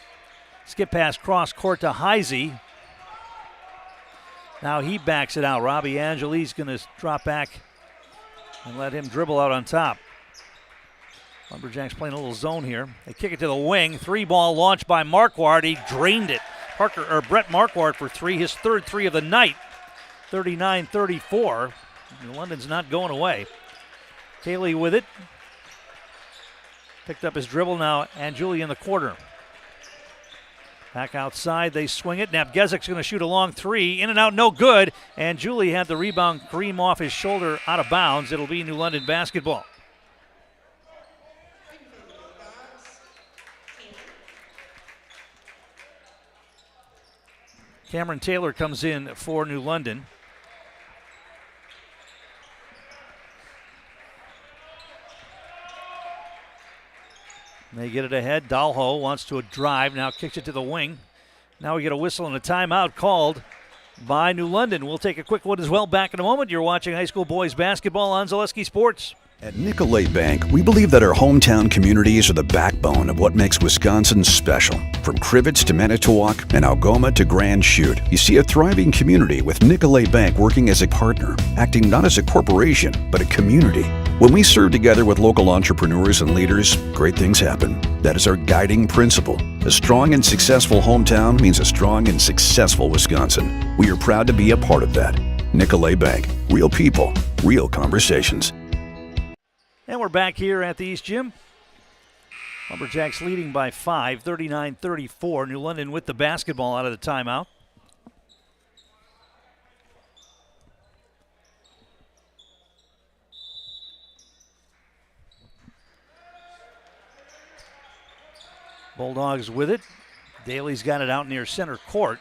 Skip pass cross court to Heisey. Now he backs it out. Robbie Angeli's going to drop back and let him dribble out on top. Lumberjacks playing a little zone here. They kick it to the wing. 3-ball launch by Marquardt. He drained it. Brett Marquardt for 3, his third 3 of the night. 39-34. New London's not going away. Cayley with it. Picked up his dribble now, and Julie in the corner. Back outside, they swing it. Napgezik's going to shoot a long 3. In and out, no good. And Julie had the rebound cream off his shoulder out of bounds. It'll be New London basketball. Cameron Taylor comes in for New London. They get it ahead. Dalho wants to drive, now kicks it to the wing. Now we get a whistle and a timeout called by New London. We'll take a quick one as well back in a moment. You're watching high school boys basketball on Zaleski Sports. At Nicolay Bank, we believe that our hometown communities are the backbone of what makes Wisconsin special. From Crivets to Manitowoc and Algoma to Grand Chute, you see a thriving community with Nicolay Bank working as a partner, acting not as a corporation, but a community. When we serve together with local entrepreneurs and leaders, great things happen. That is our guiding principle. A strong and successful hometown means a strong and successful Wisconsin. We are proud to be a part of that. Nicolay Bank. Real people, real conversations. And we're back here at the East Gym. Lumberjacks leading by 5, 39-34. New London with the basketball out of the timeout. Bulldogs with it. Daly's got it out near center court.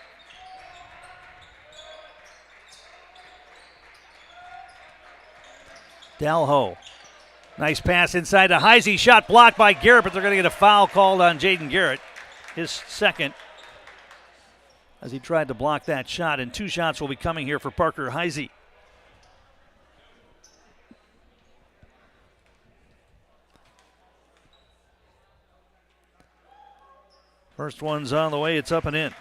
Dalho. Nice pass inside to Heisey. Shot blocked by Garrett, but they're going to get a foul called on Jaden Garrett. His second, as he tried to block that shot. And 2 shots will be coming here for Parker Heisey. First one's on the way. It's up and in.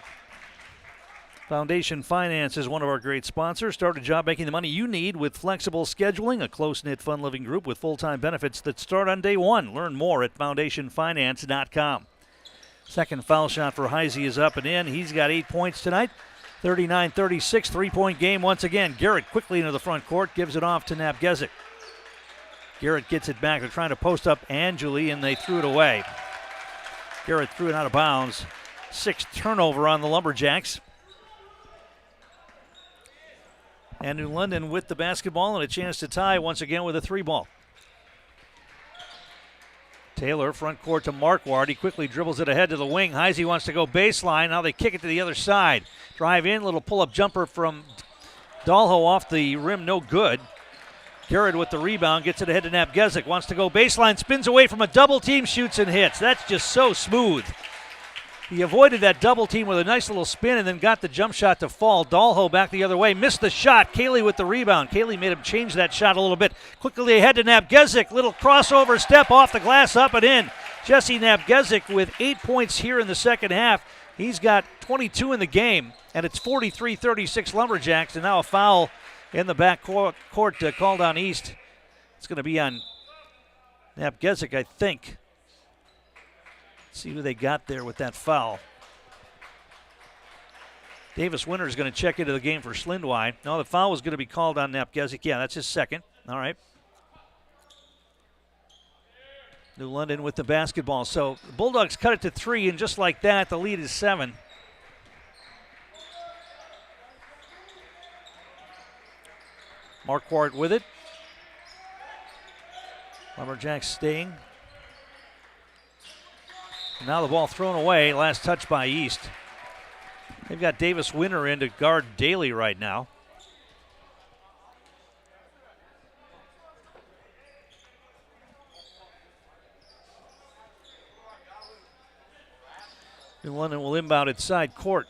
Foundation Finance is one of our great sponsors. Start a job making the money you need with flexible scheduling, a close-knit fun living group with full-time benefits that start on day one. Learn more at foundationfinance.com. Second foul shot for Heisey is up and in. He's got 8 points tonight. 39-36, three-point game once again. Garrett quickly into the front court, gives it off to Napgezik. Garrett gets it back. They're trying to post up Angeli, and they threw it away. Garrett threw it out of bounds. 6th turnover on the Lumberjacks. And New London with the basketball and a chance to tie once again with a 3-ball. Taylor, front court to Marquardt. He quickly dribbles it ahead to the wing. Heisey wants to go baseline. Now they kick it to the other side. Drive in, little pull-up jumper from Dalho off the rim, no good. Garrett with the rebound, gets it ahead to Napgezik. Wants to go baseline, spins away from a double team, shoots and hits. That's just so smooth. He avoided that double team with a nice little spin and then got the jump shot to fall. Dalho back the other way, missed the shot. Cayley with the rebound. Cayley made him change that shot a little bit. Quickly ahead to Napgezik. Little crossover step off the glass, up and in. Jesse Napgezik with 8 points here in the second half. He's got 22 in the game, and it's 43-36 Lumberjacks, and now a foul in the back court called on East. It's going to be on Napgezik, I think. See who they got there with that foul. Davis Winter is going to check into the game for Slindwine. No, the foul was going to be called on Napgezik. Yeah, that's his second. All right. New London with the basketball. So the Bulldogs cut it to 3, and just like that, the lead is 7. Marquardt with it. Lumberjacks staying. Now the ball thrown away. Last touch by East. They've got Davis Winter in to guard Daly right now. New London will inbound at side court.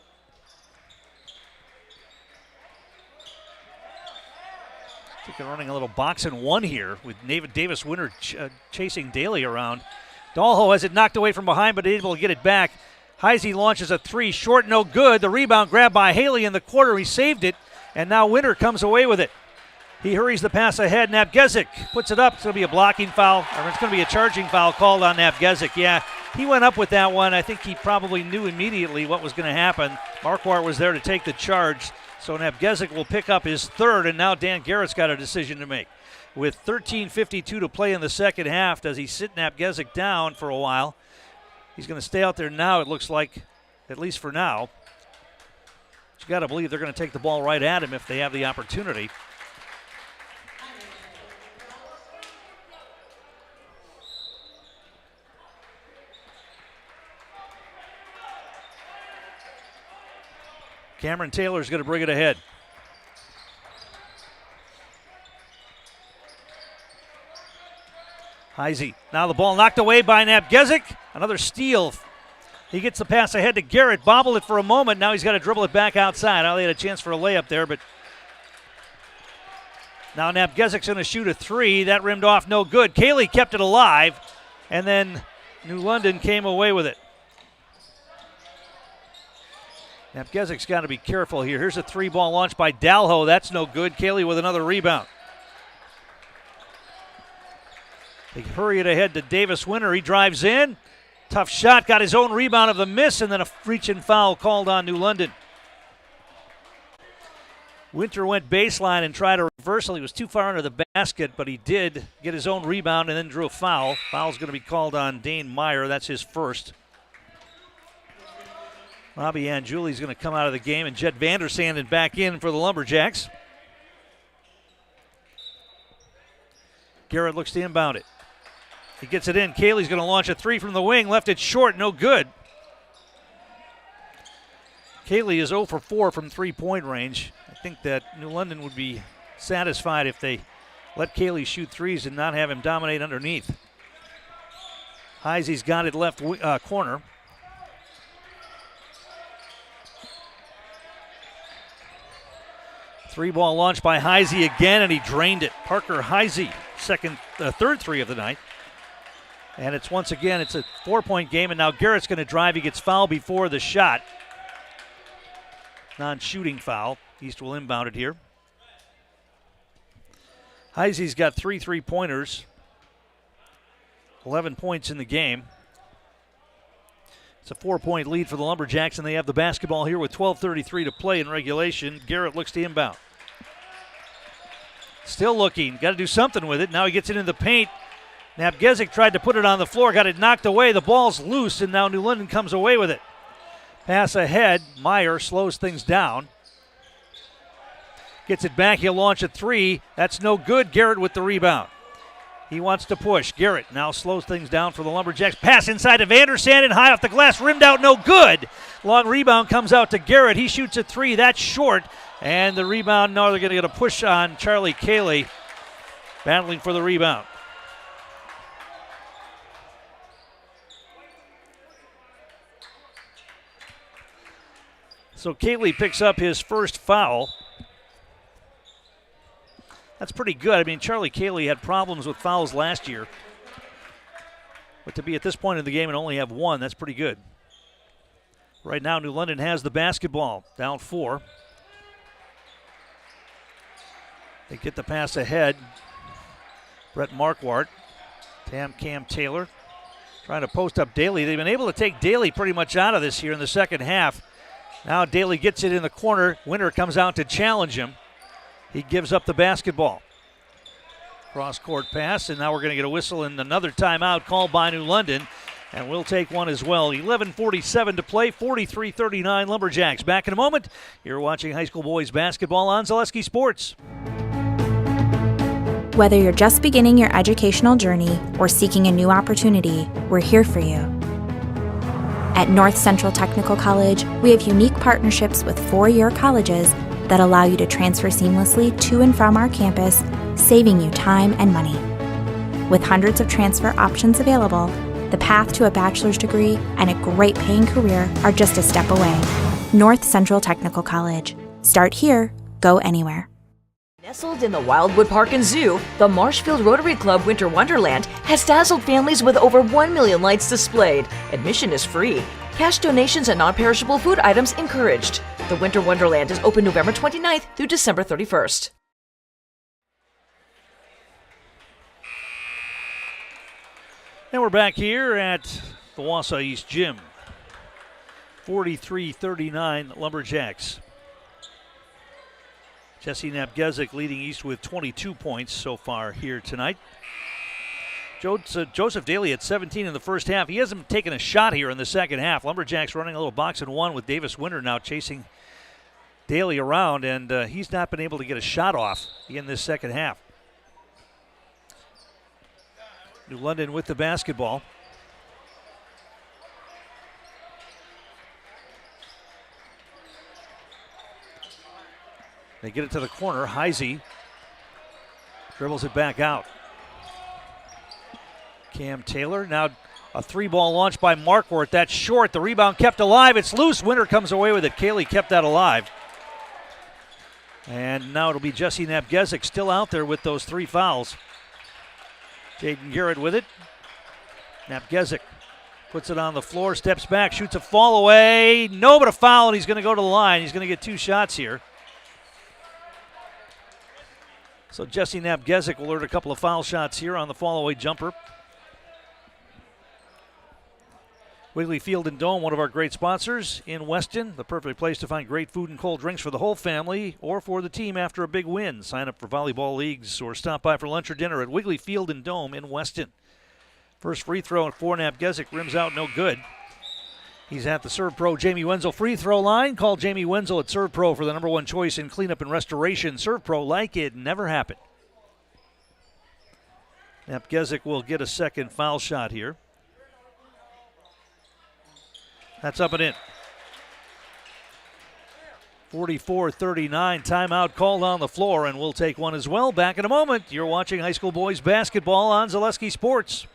I think they're running a little box and one here with Davis Winter chasing Daly around. Dalho has it knocked away from behind, but able to get it back. Heisey launches a 3, short, no good. The rebound grabbed by Haley in the corner. He saved it, and now Winter comes away with it. He hurries the pass ahead. Napgezik puts it up. It's going to be a blocking foul, or it's going to be a charging foul called on Napgezik. Yeah, he went up with that one. I think he probably knew immediately what was going to happen. Marquardt was there to take the charge, so Napgezik will pick up his 3rd, and now Dan Garrett's got a decision to make. With 13:52 to play in the second half, does he sit Napgezik down for a while? He's going to stay out there now, it looks like, at least for now. But you got to believe they're going to take the ball right at him if they have the opportunity. Cameron Taylor's going to bring it ahead. Heisey, now the ball knocked away by Napgezik. Another steal. He gets the pass ahead to Garrett, bobbled it for a moment. Now he's got to dribble it back outside. Now they had a chance for a layup there, but now Napgezik's going to shoot a 3. That rimmed off, no good. Cayley kept it alive, and then New London came away with it. Napgezik's got to be careful here. Here's a 3-ball launch by Dalho. That's no good. Cayley with another rebound. They hurry it ahead to Davis Winter. He drives in. Tough shot. Got his own rebound of the miss, and then a reach-in foul called on New London. Winter went baseline and tried a reversal. He was too far under the basket, but he did get his own rebound and then drew a foul. Foul's going to be called on Dane Meyer. That's his first. Robbie Angiuli's going to come out of the game, and Jed Vandersanden back in for the Lumberjacks. Garrett looks to inbound it. He gets it in. Cayley's going to launch a 3 from the wing. Left it short, no good. Cayley is 0 for 4 from three-point range. I think that New London would be satisfied if they let Cayley shoot threes and not have him dominate underneath. Heisey's got it left corner. Three-ball launch by Heisey again, and he drained it. Parker Heisey, third three of the night. And it's once again, it's a 4-point game, and now Garrett's going to drive. He gets fouled before the shot. Non-shooting foul. East will inbound it here. Heisey's got 3 3-pointers. 11 points in the game. It's a 4-point lead for the Lumberjacks, and they have the basketball here with 12:33 to play in regulation. Garrett looks to inbound. Still looking. Got to do something with it. Now he gets it in the paint. Napgezik tried to put it on the floor, got it knocked away. The ball's loose, and now New London comes away with it. Pass ahead. Meyer slows things down. Gets it back. He'll launch a three. That's no good. Garrett with the rebound. He wants to push. Garrett now slows things down for the Lumberjacks. Pass inside to Vandersand and high off the glass. Rimmed out, no good. Long rebound comes out to Garrett. He shoots a three. That's short. And the rebound, no, they're going to get a push on Charlie Cayley. Battling for the rebound. So Cayley picks up his first foul. That's pretty good. I mean, Charlie Cayley had problems with fouls last year. But to be at this point in the game and only have one, that's pretty good. Right now, New London has the basketball, down 4. They get the pass ahead. Brett Marquardt, Cam Taylor, trying to post up Daly. They've been able to take Daly pretty much out of this here in the second half. Now Daly gets it in the corner. Winter comes out to challenge him. He gives up the basketball. Cross-court pass, and now we're going to get a whistle and another timeout called by New London, and we'll take one as well. 11:47 to play, 43-39 Lumberjacks. Back in a moment. You're watching high school boys basketball on Zaleski Sports. Whether you're just beginning your educational journey or seeking a new opportunity, we're here for you. At North Central Technical College, we have unique partnerships with 4-year colleges that allow you to transfer seamlessly to and from our campus, saving you time and money. With hundreds of transfer options available, the path to a bachelor's degree and a great paying career are just a step away. North Central Technical College. Start here, go anywhere. Nestled in the Wildwood Park and Zoo, the Marshfield Rotary Club Winter Wonderland has dazzled families with over 1 million lights displayed. Admission is free. Cash donations and non-perishable food items encouraged. The Winter Wonderland is open November 29th through December 31st. And we're back here at the Wausau East Gym. 43-39 Lumberjacks. Jesse Napgezik leading East with 22 points so far here tonight. Joseph Daly at 17 in the first half. He hasn't taken a shot here in the second half. Lumberjacks running a little box and one with Davis Winter now chasing Daly around, and he's not been able to get a shot off in this second half. New London with the basketball. They get it to the corner. Heisey dribbles it back out. Cam Taylor, now a 3-ball launch by Marquardt. That's short. The rebound kept alive. It's loose. Winter comes away with it. Cayley kept that alive. And now it'll be Jesse Napgezik still out there with those 3 fouls. Jaden Garrett with it. Napgezik puts it on the floor, steps back, shoots a fall away. No, but a foul, and he's going to go to the line. He's going to get 2 shots here. So Jesse Napgezik will earn a couple of foul shots here on the fall-away jumper. Wiggly Field and Dome, one of our great sponsors in Weston. The perfect place to find great food and cold drinks for the whole family or for the team after a big win. Sign up for volleyball leagues or stop by for lunch or dinner at Wiggly Field and Dome in Weston. First free throw for Napgezik, rims out, no good. He's at the Serve Pro Jamie Wenzel free throw line. Call Jamie Wenzel at Serve Pro for the #1 choice in cleanup and restoration. Serve Pro like it never happened. Napgezik will get a second foul shot here. That's up and in. 44-39, timeout called on the floor, and we'll take one as well. Back in a moment. You're watching high school boys basketball on Zaleski Sports.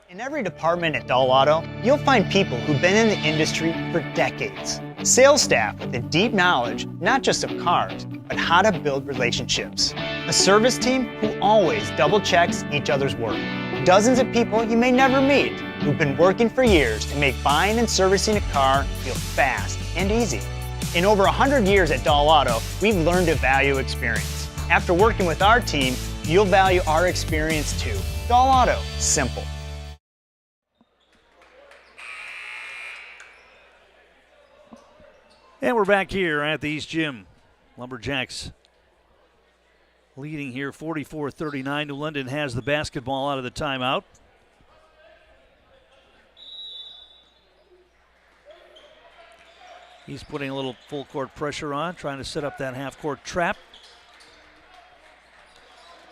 In every department at Dahl Auto, you'll find people who've been in the industry for decades. Sales staff with a deep knowledge, not just of cars, but how to build relationships. A service team who always double checks each other's work. Dozens of people you may never meet who've been working for years to make buying and servicing a car feel fast and easy. In over 100 years at Dahl Auto, we've learned to value experience. After working with our team, you'll value our experience too. Dahl Auto, simple. And we're back here at the East Gym. Lumberjacks leading here 44-39. New London has the basketball out of the timeout. He's putting a little full court pressure on, trying to set up that half court trap.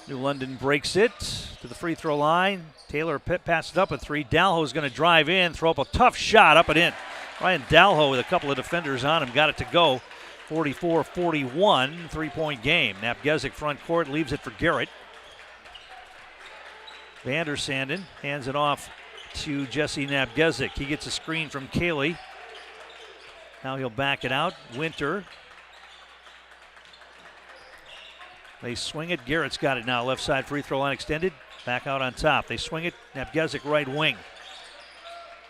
New London breaks it to the free throw line. Taylor passes up a three. Dalho's going to drive in, throw up a tough shot up and in. Ryan Dalho with a couple of defenders on him got it to go. 44-41, three-point game. Napgezik front court, leaves it for Garrett. Vandersanden hands it off to Jesse Napgezik. He gets a screen from Cayley. Now he'll back it out. Winter. They swing it. Garrett's got it now. Left side free throw line extended. Back out on top. They swing it. Napgezik right wing.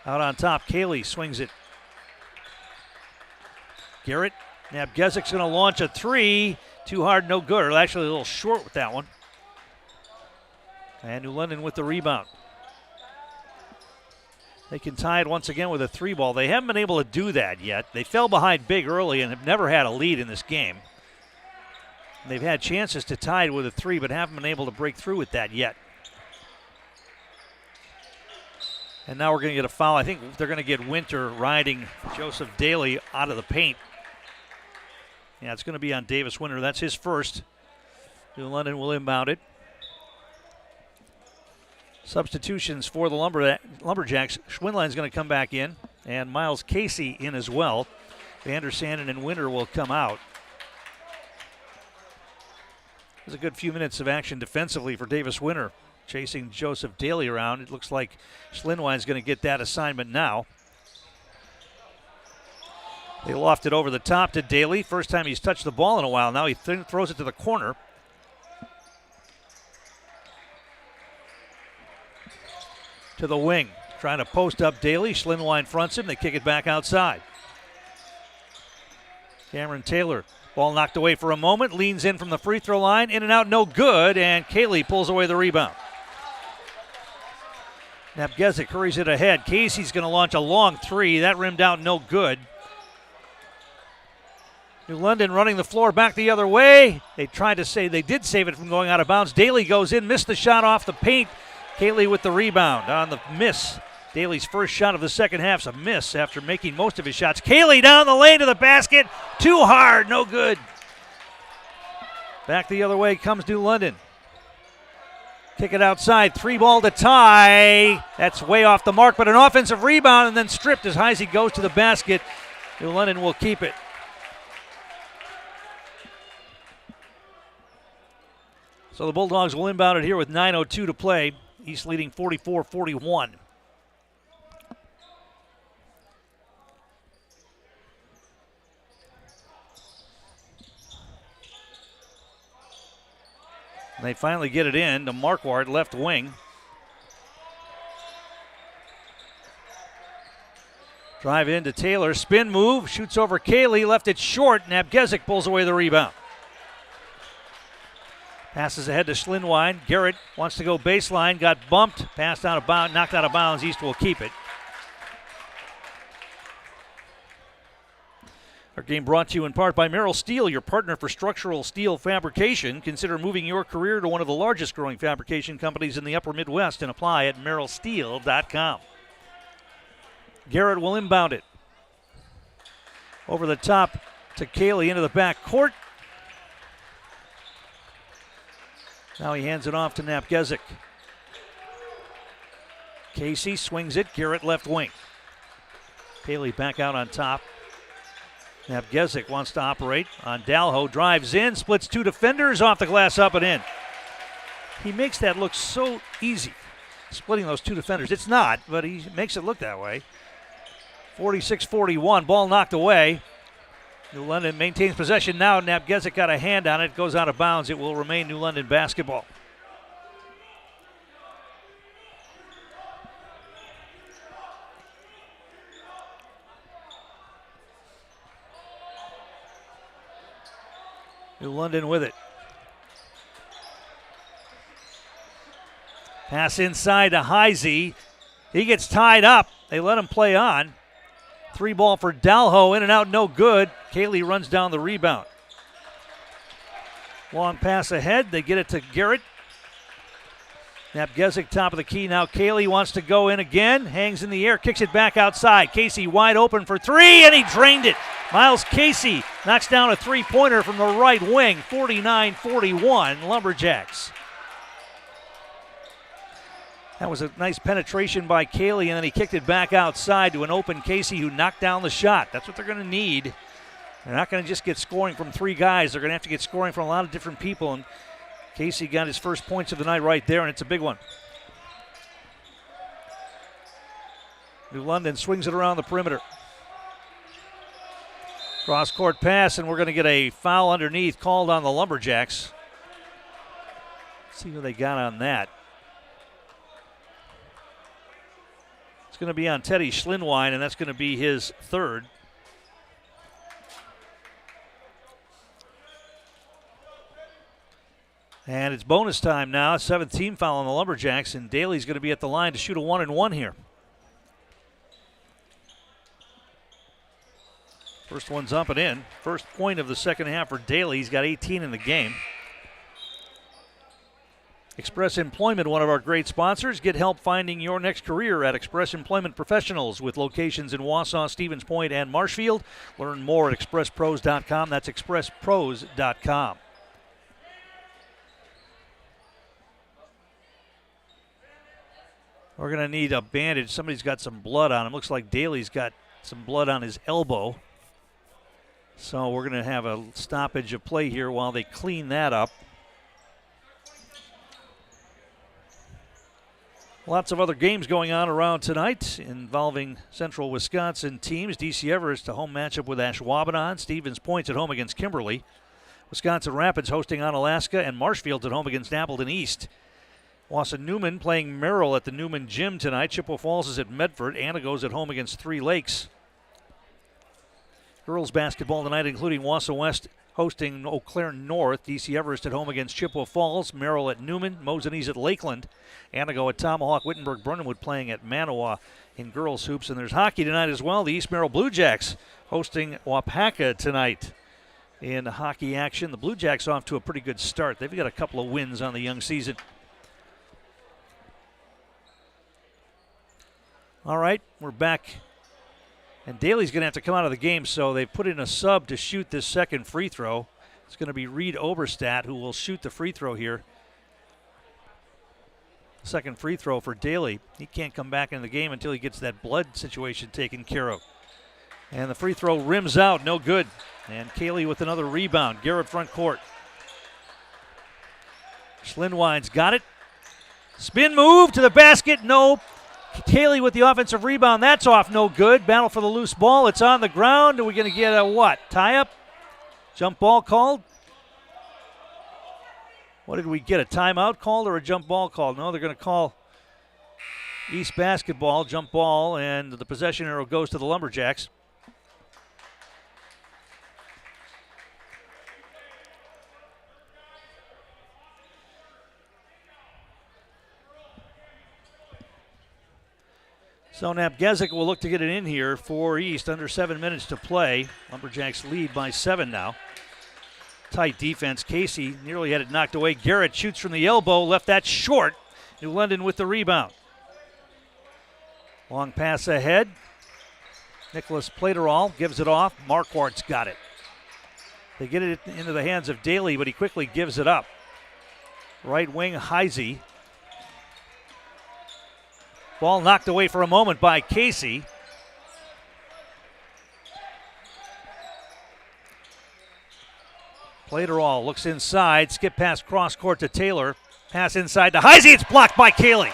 Out on top. Cayley swings it. Garrett. Napgezik's going to launch a three. Too hard, no good. Or actually a little short with that one. And New London with the rebound. They can tie it once again with a three ball. They haven't been able to do that yet. They fell behind big early and have never had a lead in this game. They've had chances to tie it with a three, but haven't been able to break through with that yet. And now we're going to get a foul. I think they're going to get Winter riding Joseph Daly out of the paint. Yeah, it's going to be on Davis Winter. That's his first. New London will inbound it. Substitutions for the Lumberjacks. Schwindline's going to come back in, and Miles Casey in as well. Vandersanden and Winter will come out. There's a good few minutes of action defensively for Davis Winter, chasing Joseph Daly around. It looks like Schwindline's going to get that assignment now. They loft it over the top to Daly. First time he's touched the ball in a while. Now he throws it to the corner. To the wing. Trying to post up Daly. Schwindline fronts him. They kick it back outside. Cameron Taylor. Ball knocked away for a moment. Leans in from the free throw line. In and out, no good. And Cayley pulls away the rebound. Napgezik hurries it ahead. Casey's going to launch a long three. That rimmed out, no good. New London running the floor back the other way. They did save it from going out of bounds. Daly goes in, missed the shot off the paint. Cayley with the rebound on the miss. Daly's first shot of the second half's a miss after making most of his shots. Cayley down the lane to the basket. Too hard, no good. Back the other way comes New London. Kick it outside, three ball to tie. That's way off the mark, but an offensive rebound and then stripped as Heisey goes to the basket. New London will keep it. So the Bulldogs will inbound it here with 9:02 to play. East leading 44-41. They finally get it in to Marquardt, left wing. Drive into Taylor, spin move, shoots over Cayley, left it short. Napgezik pulls away the rebound. Passes ahead to Schwindline. Garrett wants to go baseline, got bumped, passed out of bounds, knocked out of bounds. East will keep it. Our game brought to you in part by Merrill Steel, your partner for structural steel fabrication. Consider moving your career to one of the largest growing fabrication companies in the upper Midwest and apply at merrillsteel.com. Garrett will inbound it. Over the top to Cayley into the back court. Now he hands it off to Napgezik. Casey swings it. Garrett left wing. Cayley back out on top. Napgezik wants to operate on Dalho, drives in, splits two defenders, off the glass, up and in. He makes that look so easy, splitting those two defenders. It's not, but he makes it look that way. 46-41, ball knocked away. New London maintains possession now. Napgezik got a hand on it, goes out of bounds. It will remain New London basketball. New London with it. Pass inside to Heisey. He gets tied up. They let him play on. 3-ball for Dalho, in and out, no good. Cayley runs down the rebound. Long pass ahead. They get it to Garrett. Napgezik top of the key. Now Cayley wants to go in again. Hangs in the air, kicks it back outside. Casey wide open for three, and he drained it. Miles Casey knocks down a three-pointer from the right wing. 49-41, Lumberjacks. That was a nice penetration by Cayley, and then he kicked it back outside to an open Casey who knocked down the shot. That's what they're going to need. They're not going to just get scoring from three guys. They're going to have to get scoring from a lot of different people, and Casey got his first points of the night right there, and it's a big one. New London swings it around the perimeter. Cross-court pass, and we're going to get a foul underneath called on the Lumberjacks. Let's see who they got on that. It's going to be on Teddy Schlinwine, and that's going to be his third. And it's bonus time now. 7th team foul on the Lumberjacks, and Daly's going to be at the line to shoot a 1-and-1 here. First one's up and in. First point of the second half for Daly. He's got 18 in the game. Express Employment, one of our great sponsors. Get help finding your next career at Express Employment Professionals with locations in Wausau, Stevens Point, and Marshfield. Learn more at expresspros.com. That's expresspros.com. We're going to need a bandage. Somebody's got some blood on him. Looks like Daly's got some blood on his elbow. So we're going to have a stoppage of play here while they clean that up. Lots of other games going on around tonight involving Central Wisconsin teams. DC Everest, a home matchup with Ashwaubenon. Stevens Point's at home against Kimberly. Wisconsin Rapids hosting Onalaska, and Marshfield's at home against Appleton East. Wausau Newman playing Merrill at the Newman Gym tonight. Chippewa Falls is at Medford. Anago's at home against Three Lakes. Girls basketball tonight, including Wausau West hosting Eau Claire North. DC Everest at home against Chippewa Falls. Merrill at Newman. Mosinese at Lakeland. Anago at Tomahawk. Wittenberg Brunenwood playing at Manawa in girls hoops. And there's hockey tonight as well. The East Merrill Blue Jacks hosting Wapaka tonight in hockey action. The Blue Jacks off to a pretty good start. They've got a couple of wins on the young season. All right, we're back. And Daly's going to have to come out of the game, so they put in a sub to shoot this second free throw. It's going to be Reed Oberstadt who will shoot the free throw here. Second free throw for Daly. He can't come back in the game until he gets that blood situation taken care of. And the free throw rims out, no good. And Cayley with another rebound. Garrett front court. Schlinwine's got it. Spin move to the basket, no. Cayley with the offensive rebound. That's off, no good. Battle for the loose ball. It's on the ground. Are we going to get a what? Tie-up? Jump ball called? What did we get? A timeout called or a jump ball called? No, they're going to call East basketball, jump ball, and the possession arrow goes to the Lumberjacks. So Napgezik will look to get it in here for East. Under 7 minutes to play. Lumberjacks lead by 7 now. Tight defense. Casey nearly had it knocked away. Garrett shoots from the elbow. Left that short. New London with the rebound. Long pass ahead. Nicholas Platerall gives it off. Marquardt's got it. They get it into the hands of Daly, but he quickly gives it up. Right wing Heisey. Ball knocked away for a moment by Casey. Played her all, looks inside, skip pass cross court to Taylor. Pass inside to Heisey, it's blocked by Cayley.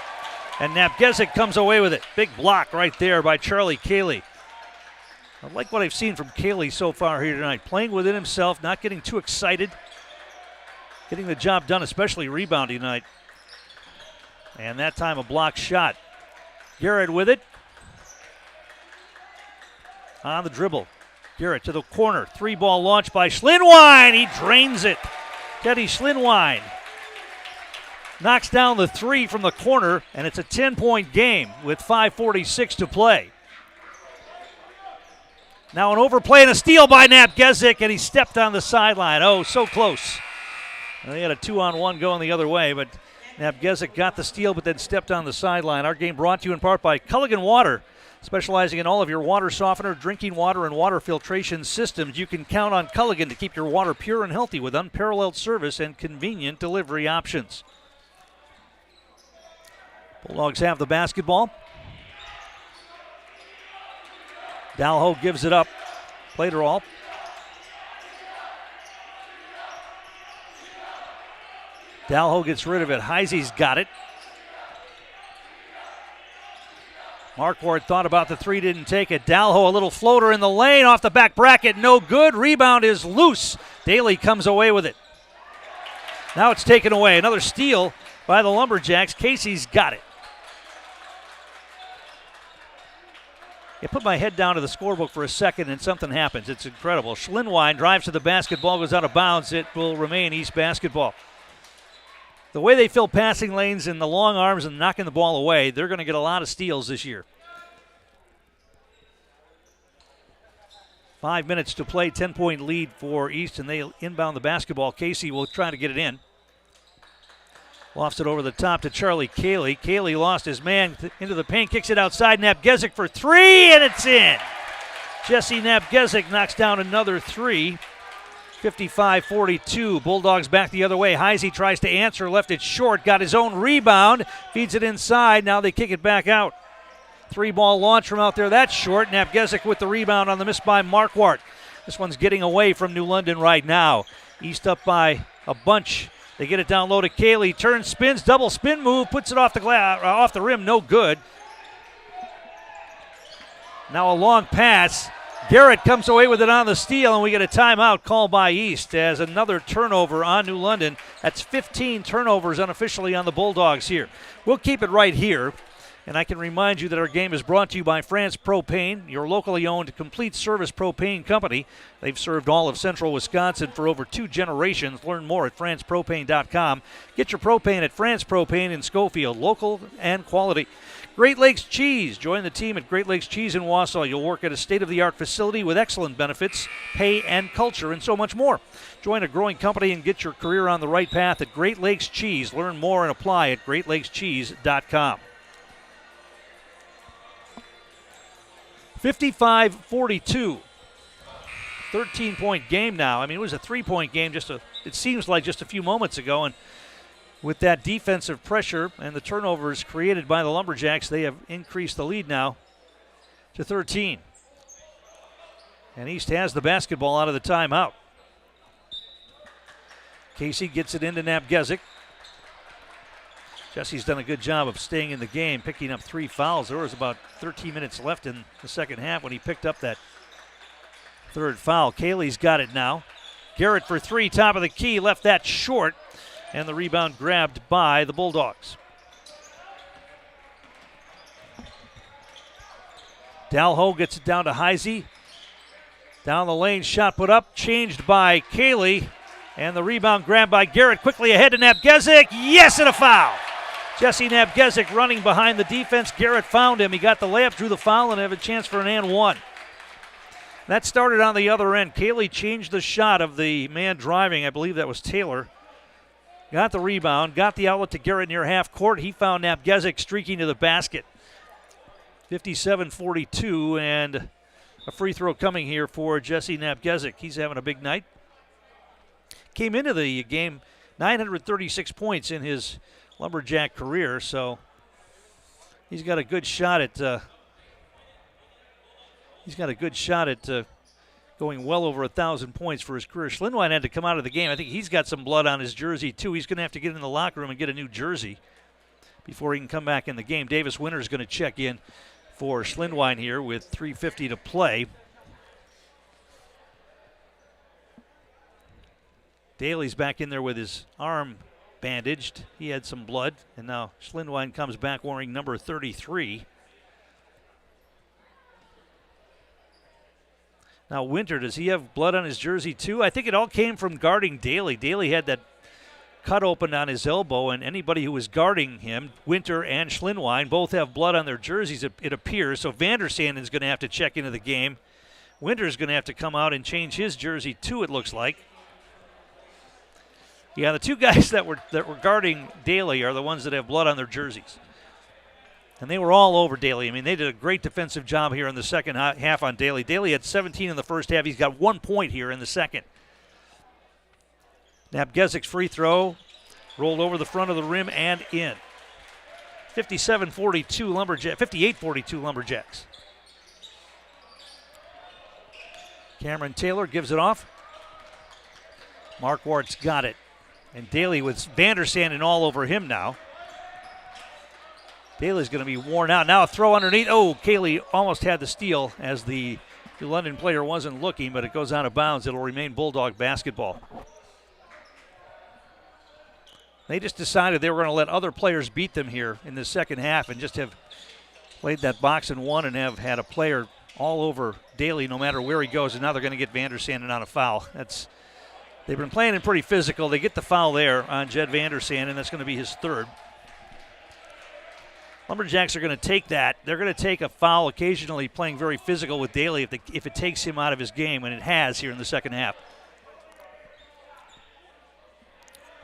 And Napgezik comes away with it. Big block right there by Charlie Cayley. I like what I've seen from Cayley so far here tonight. Playing within himself, not getting too excited. Getting the job done, especially rebounding tonight. And that time a block shot. Garrett with it. On the dribble. Garrett to the corner. 3-ball launch by Schlinwine. He drains it. Teddy Schlinwine knocks down the 3 from the corner, and it's a 10-point game with 5:46 to play. Now an overplay and a steal by Napgezik, and he stepped on the sideline. Oh, so close. Well, they had a 2-on-1 going the other way, but Napgezik got the steal but then stepped on the sideline. Our game brought to you in part by Culligan Water, specializing in all of your water softener, drinking water, and water filtration systems. You can count on Culligan to keep your water pure and healthy with unparalleled service and convenient delivery options. Bulldogs have the basketball. Dalho gives it up. Played her all. Dalho gets rid of it. Heisey's got it. Marquardt thought about the 3, didn't take it. Dalho, a little floater in the lane, off the back bracket, no good. Rebound is loose. Daly comes away with it. Now it's taken away. Another steal by the Lumberjacks. Casey's got it. I put my head down to the scorebook for a second and something happens. It's incredible. Schlinwine drives to the basketball, goes out of bounds. It will remain East basketball. The way they fill passing lanes and the long arms and knocking the ball away, they're going to get a lot of steals this year. 5 minutes to play, 10-point lead for East, and they inbound the basketball. Casey will try to get it in. Lofts it over the top to Charlie Cayley. Cayley lost his man into the paint, kicks it outside. Napgezik for 3, and it's in. Jesse Napgezik knocks down another 3. 55-42. Bulldogs back the other way. Heisey tries to answer, left it short, got his own rebound, feeds it inside. Now they kick it back out. 3-ball launch from out there. That's short. Napgezik with the rebound on the miss by Marquardt. This one's getting away from New London right now. East up by a bunch. They get it down low to Cayley. Turns, spins, double spin move, puts it off the rim. No good. Now a long pass. Garrett comes away with it on the steal, and we get a timeout called by East as another turnover on New London. That's 15 turnovers unofficially on the Bulldogs here. We'll keep it right here. And I can remind you that our game is brought to you by France Propane, your locally owned complete service propane company. They've served all of central Wisconsin for over 2 generations. Learn more at francepropane.com. Get your propane at France Propane in Schofield, local and quality. Great Lakes Cheese. Join the team at Great Lakes Cheese in Wausau. You'll work at a state-of-the-art facility with excellent benefits, pay, and culture, and so much more. Join a growing company and get your career on the right path at Great Lakes Cheese. Learn more and apply at greatlakescheese.com. 55-42. 13-point game now. I mean, it was a 3-point game it seems like just a few moments ago. And with that defensive pressure and the turnovers created by the Lumberjacks, they have increased the lead now to 13. And East has the basketball out of the timeout. Casey gets it into Napgezik. Jesse's done a good job of staying in the game, picking up 3 fouls. There was about 13 minutes left in the second half when he picked up that 3rd foul. Cayley's got it now. Garrett for 3, top of the key, left that short, and the rebound grabbed by the Bulldogs. Dalho gets it down to Heisey. Down the lane, shot put up, changed by Cayley, and the rebound grabbed by Garrett. Quickly ahead to Napgezik. Yes, and a foul. Jesse Napgezik running behind the defense. Garrett found him. He got the layup, drew the foul, and have a chance for an and one. That started on the other end. Cayley changed the shot of the man driving. I believe that was Taylor. Got the rebound, got the outlet to Garrett near half court. He found Napgezik streaking to the basket. 57-42, and a free throw coming here for Jesse Napgezik. He's having a big night. Came into the game 936 points in his Lumberjack career, so he's got a good shot at going well over 1,000 points for his career. Schlindwein had to come out of the game. I think he's got some blood on his jersey, too. He's going to have to get in the locker room and get a new jersey before he can come back in the game. Davis Winter is going to check in for Schlindwein here with 3:50 to play. Daly's back in there with his arm bandaged. He had some blood, and now Schlindwein comes back wearing number 33. Now, Winter, does he have blood on his jersey too? I think it all came from guarding Daly. Daly had that cut open on his elbow, and anybody who was guarding him, Winter and Schlindwein, both have blood on their jerseys, it appears. So Vandersanden's going to have to check into the game. Winter's going to have to come out and change his jersey too, it looks like. Yeah, the two guys that were guarding Daly are the ones that have blood on their jerseys. And they were all over Daly. I mean, they did a great defensive job here in the second half on Daly. Daly had 17 in the first half. He's got 1 point here in the second. Nabgezik's free throw rolled over the front of the rim and in. 57-42 Lumberjacks. 58-42 Lumberjacks. Cameron Taylor gives it off. Marquardt's got it. And Daly with Vandersanden all over him now. Daly's going to be worn out. Now a throw underneath. Oh, Cayley almost had the steal as the London player wasn't looking, but it goes out of bounds. It'll remain Bulldog basketball. They just decided they were going to let other players beat them here in the second half and just have played that box and one and have had a player all over Daly no matter where he goes, and now they're going to get Vandersanden on a foul. They've been playing him pretty physical. They get the foul there on Jed Vandersanden, and that's going to be his third. Lumberjacks are going to take that. They're going to take a foul occasionally playing very physical with Daly if it takes him out of his game, and it has here in the second half.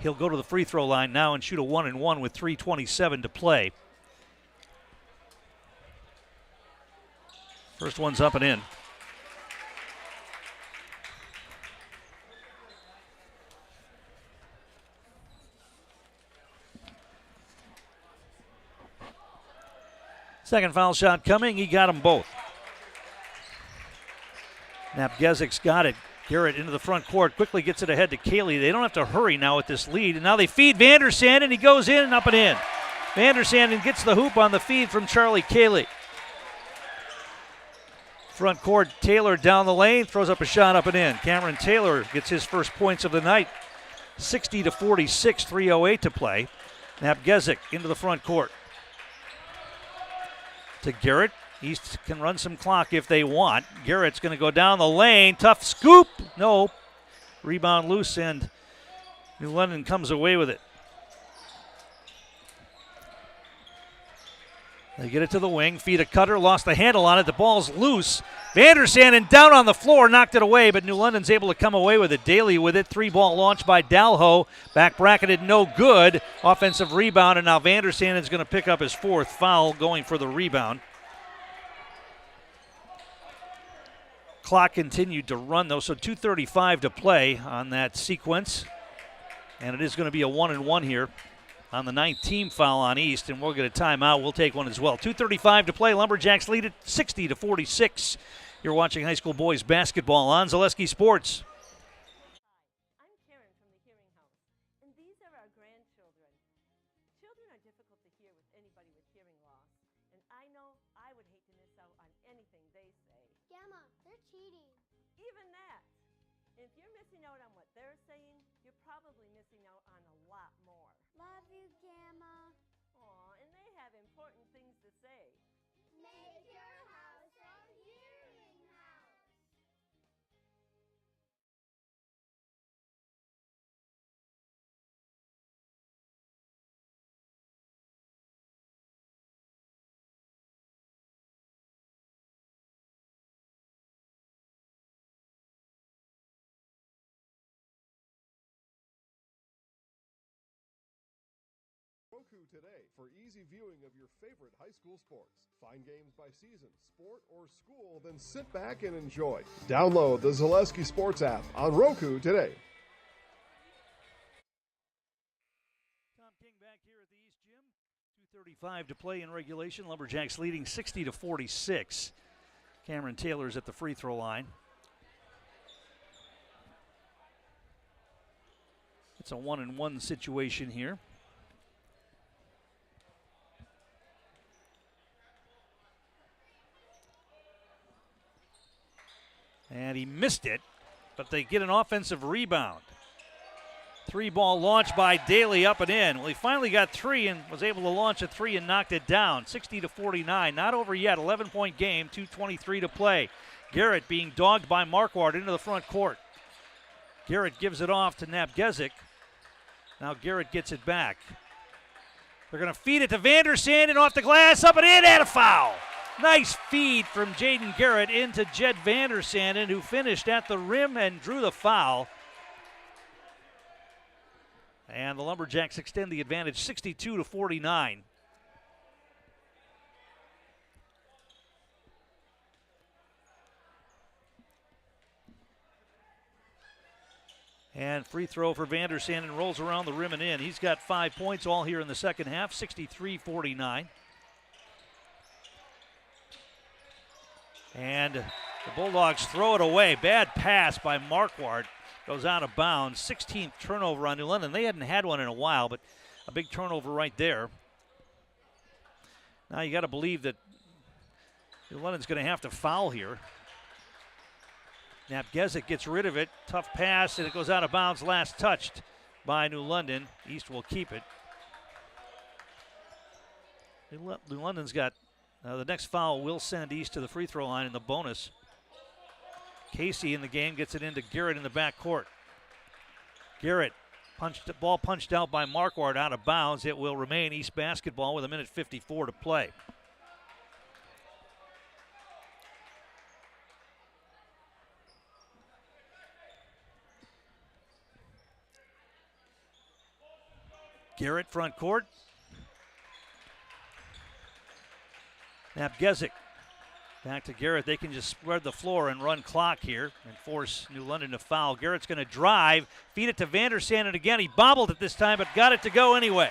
He'll go to the free throw line now and shoot a 1-and-1 with 3:27 to play. First one's up and in. Second foul shot coming. He got them both. Nabgezik's got it. Garrett into the front court. Quickly gets it ahead to Cayley. They don't have to hurry now with this lead. And now they feed Vandersanden. He goes in and up and in. Vandersanden gets the hoop on the feed from Charlie Cayley. Front court, Taylor down the lane. Throws up a shot up and in. Cameron Taylor gets his first points of the night. 60-46, 3:08 to play. Nabgezik into the front court. To Garrett. East can run some clock if they want. Garrett's going to go down the lane. Tough scoop. No. Rebound loose, and New London comes away with it. They get it to the wing. Feed a cutter. Lost the handle on it. The ball's loose. Vandersanden down on the floor. Knocked it away, but New London's able to come away with it. Daly with it. 3-ball launch by Dalho. Back bracketed, no good. Offensive rebound, and now Vandersanden's going to pick up his fourth foul going for the rebound. Clock continued to run, though, so 2:35 to play on that sequence. And it is going to be a 1-and-1 here on the 9th team foul on East, and we'll get a timeout. We'll take one as well. 2:35 to play. Lumberjacks lead it 60-46. You're watching high school boys basketball on Zaleski Sports. Roku today for easy viewing of your favorite high school sports. Find games by season, sport, or school, then sit back and enjoy. Download the Zaleski Sports app on Roku today. Tom King back here at the East Gym. 2:35 to play in regulation. Lumberjacks leading 60-46. Cameron Taylor's at the free throw line. It's a 1-and-1 situation here. And he missed it, but they get an offensive rebound. 3-ball launch by Daly up and in. Well, he finally got 3 and was able to launch a 3 and knocked it down. 60-49. Not over yet. 11-point game. 2:23 to play. Garrett being dogged by Marquardt into the front court. Garrett gives it off to Nabgezik. Now Garrett gets it back. They're going to feed it to Vandersand and off the glass, up and in, and a foul. Nice feed from Jaden Garrett into Jed Vandersanden, who finished at the rim and drew the foul. And the Lumberjacks extend the advantage 62-49. And free throw for Vandersanden rolls around the rim and in. He's got 5 points all here in the second half, 63-49. And the Bulldogs throw it away. Bad pass by Marquardt. Goes out of bounds. 16th turnover on New London. They hadn't had one in a while, but a big turnover right there. Now you got to believe that New London's going to have to foul here. Nabgezik gets rid of it. Tough pass, and it goes out of bounds. Last touched by New London. East will keep it. New London's got the next foul will send East to the free throw line in the bonus. Casey in the game gets it into Garrett in the backcourt. Garrett ball punched out by Marquardt out of bounds. It will remain East basketball with 1:54 to play. Garrett front court. Nabgezik back to Garrett. They can just spread the floor and run clock here and force New London to foul. Garrett's going to drive, feed it to Vandersanden again. He bobbled it this time, but got it to go anyway.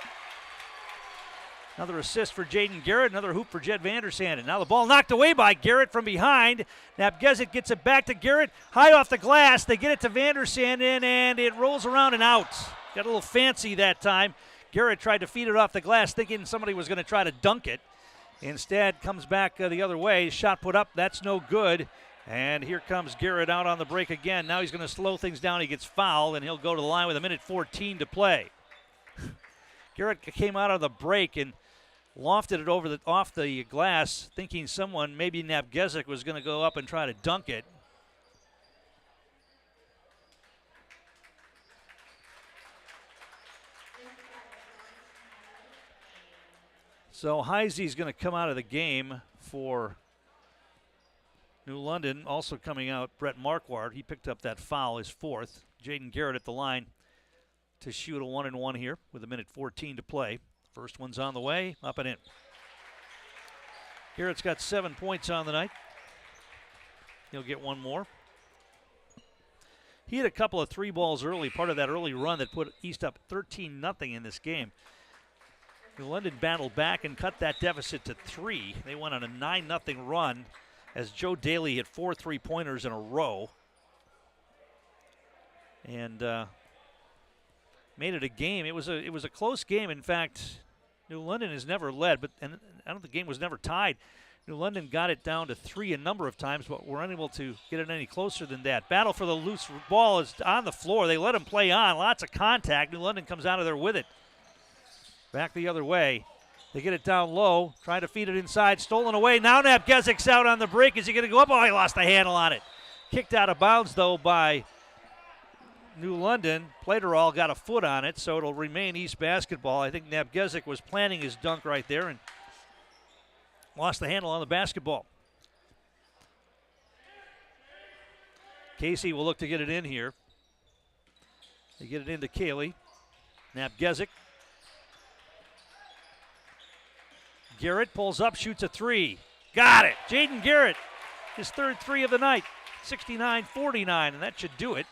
Another assist for Jaden Garrett, another hoop for Jed Vandersanden. Now the ball knocked away by Garrett from behind. Nabgezik gets it back to Garrett, high off the glass. They get it to Vandersanden, and it rolls around and out. Got a little fancy that time. Garrett tried to feed it off the glass, thinking somebody was going to try to dunk it. Instead, comes back the other way. Shot put up. That's no good. And here comes Garrett out on the break again. Now he's going to slow things down. He gets fouled, and he'll go to the line with 1:14 to play. Garrett came out of the break and lofted it off the glass, thinking someone, maybe Nabgezik, was going to go up and try to dunk it. So Heisey's going to come out of the game for New London. Also coming out, Brett Marquardt. He picked up that foul, his fourth. Jaden Garrett at the line to shoot a 1-and-1 here with 1:14 to play. First one's on the way, up and in. Garrett's got 7 points on the night. He'll get one more. He had a couple of 3 balls early, part of that early run that put East up 13-0 in this game. New London battled back and cut that deficit to 3. They went on a 9-0 run as Joe Daly hit 4 3-pointers in a row. And made it a game. It was a close game. In fact, New London has never led, and I don't think the game was never tied. New London got it down to 3 a number of times, but were unable to get it any closer than that. Battle for the loose ball is on the floor. They let him play on. Lots of contact. New London comes out of there with it. Back the other way. They get it down low, trying to feed it inside, stolen away. Now Nabgezik's out on the break. Is he going to go up? Oh, he lost the handle on it. Kicked out of bounds, though, by New London. Platerall got a foot on it, so it'll remain East basketball. I think Nabgezik was planning his dunk right there and lost the handle on the basketball. Casey will look to get it in here. They get it into Cayley. Nabgezik. Garrett pulls up, shoots a 3. Got it. Jaden Garrett, his third 3 of the night. 69-49, and that should do it.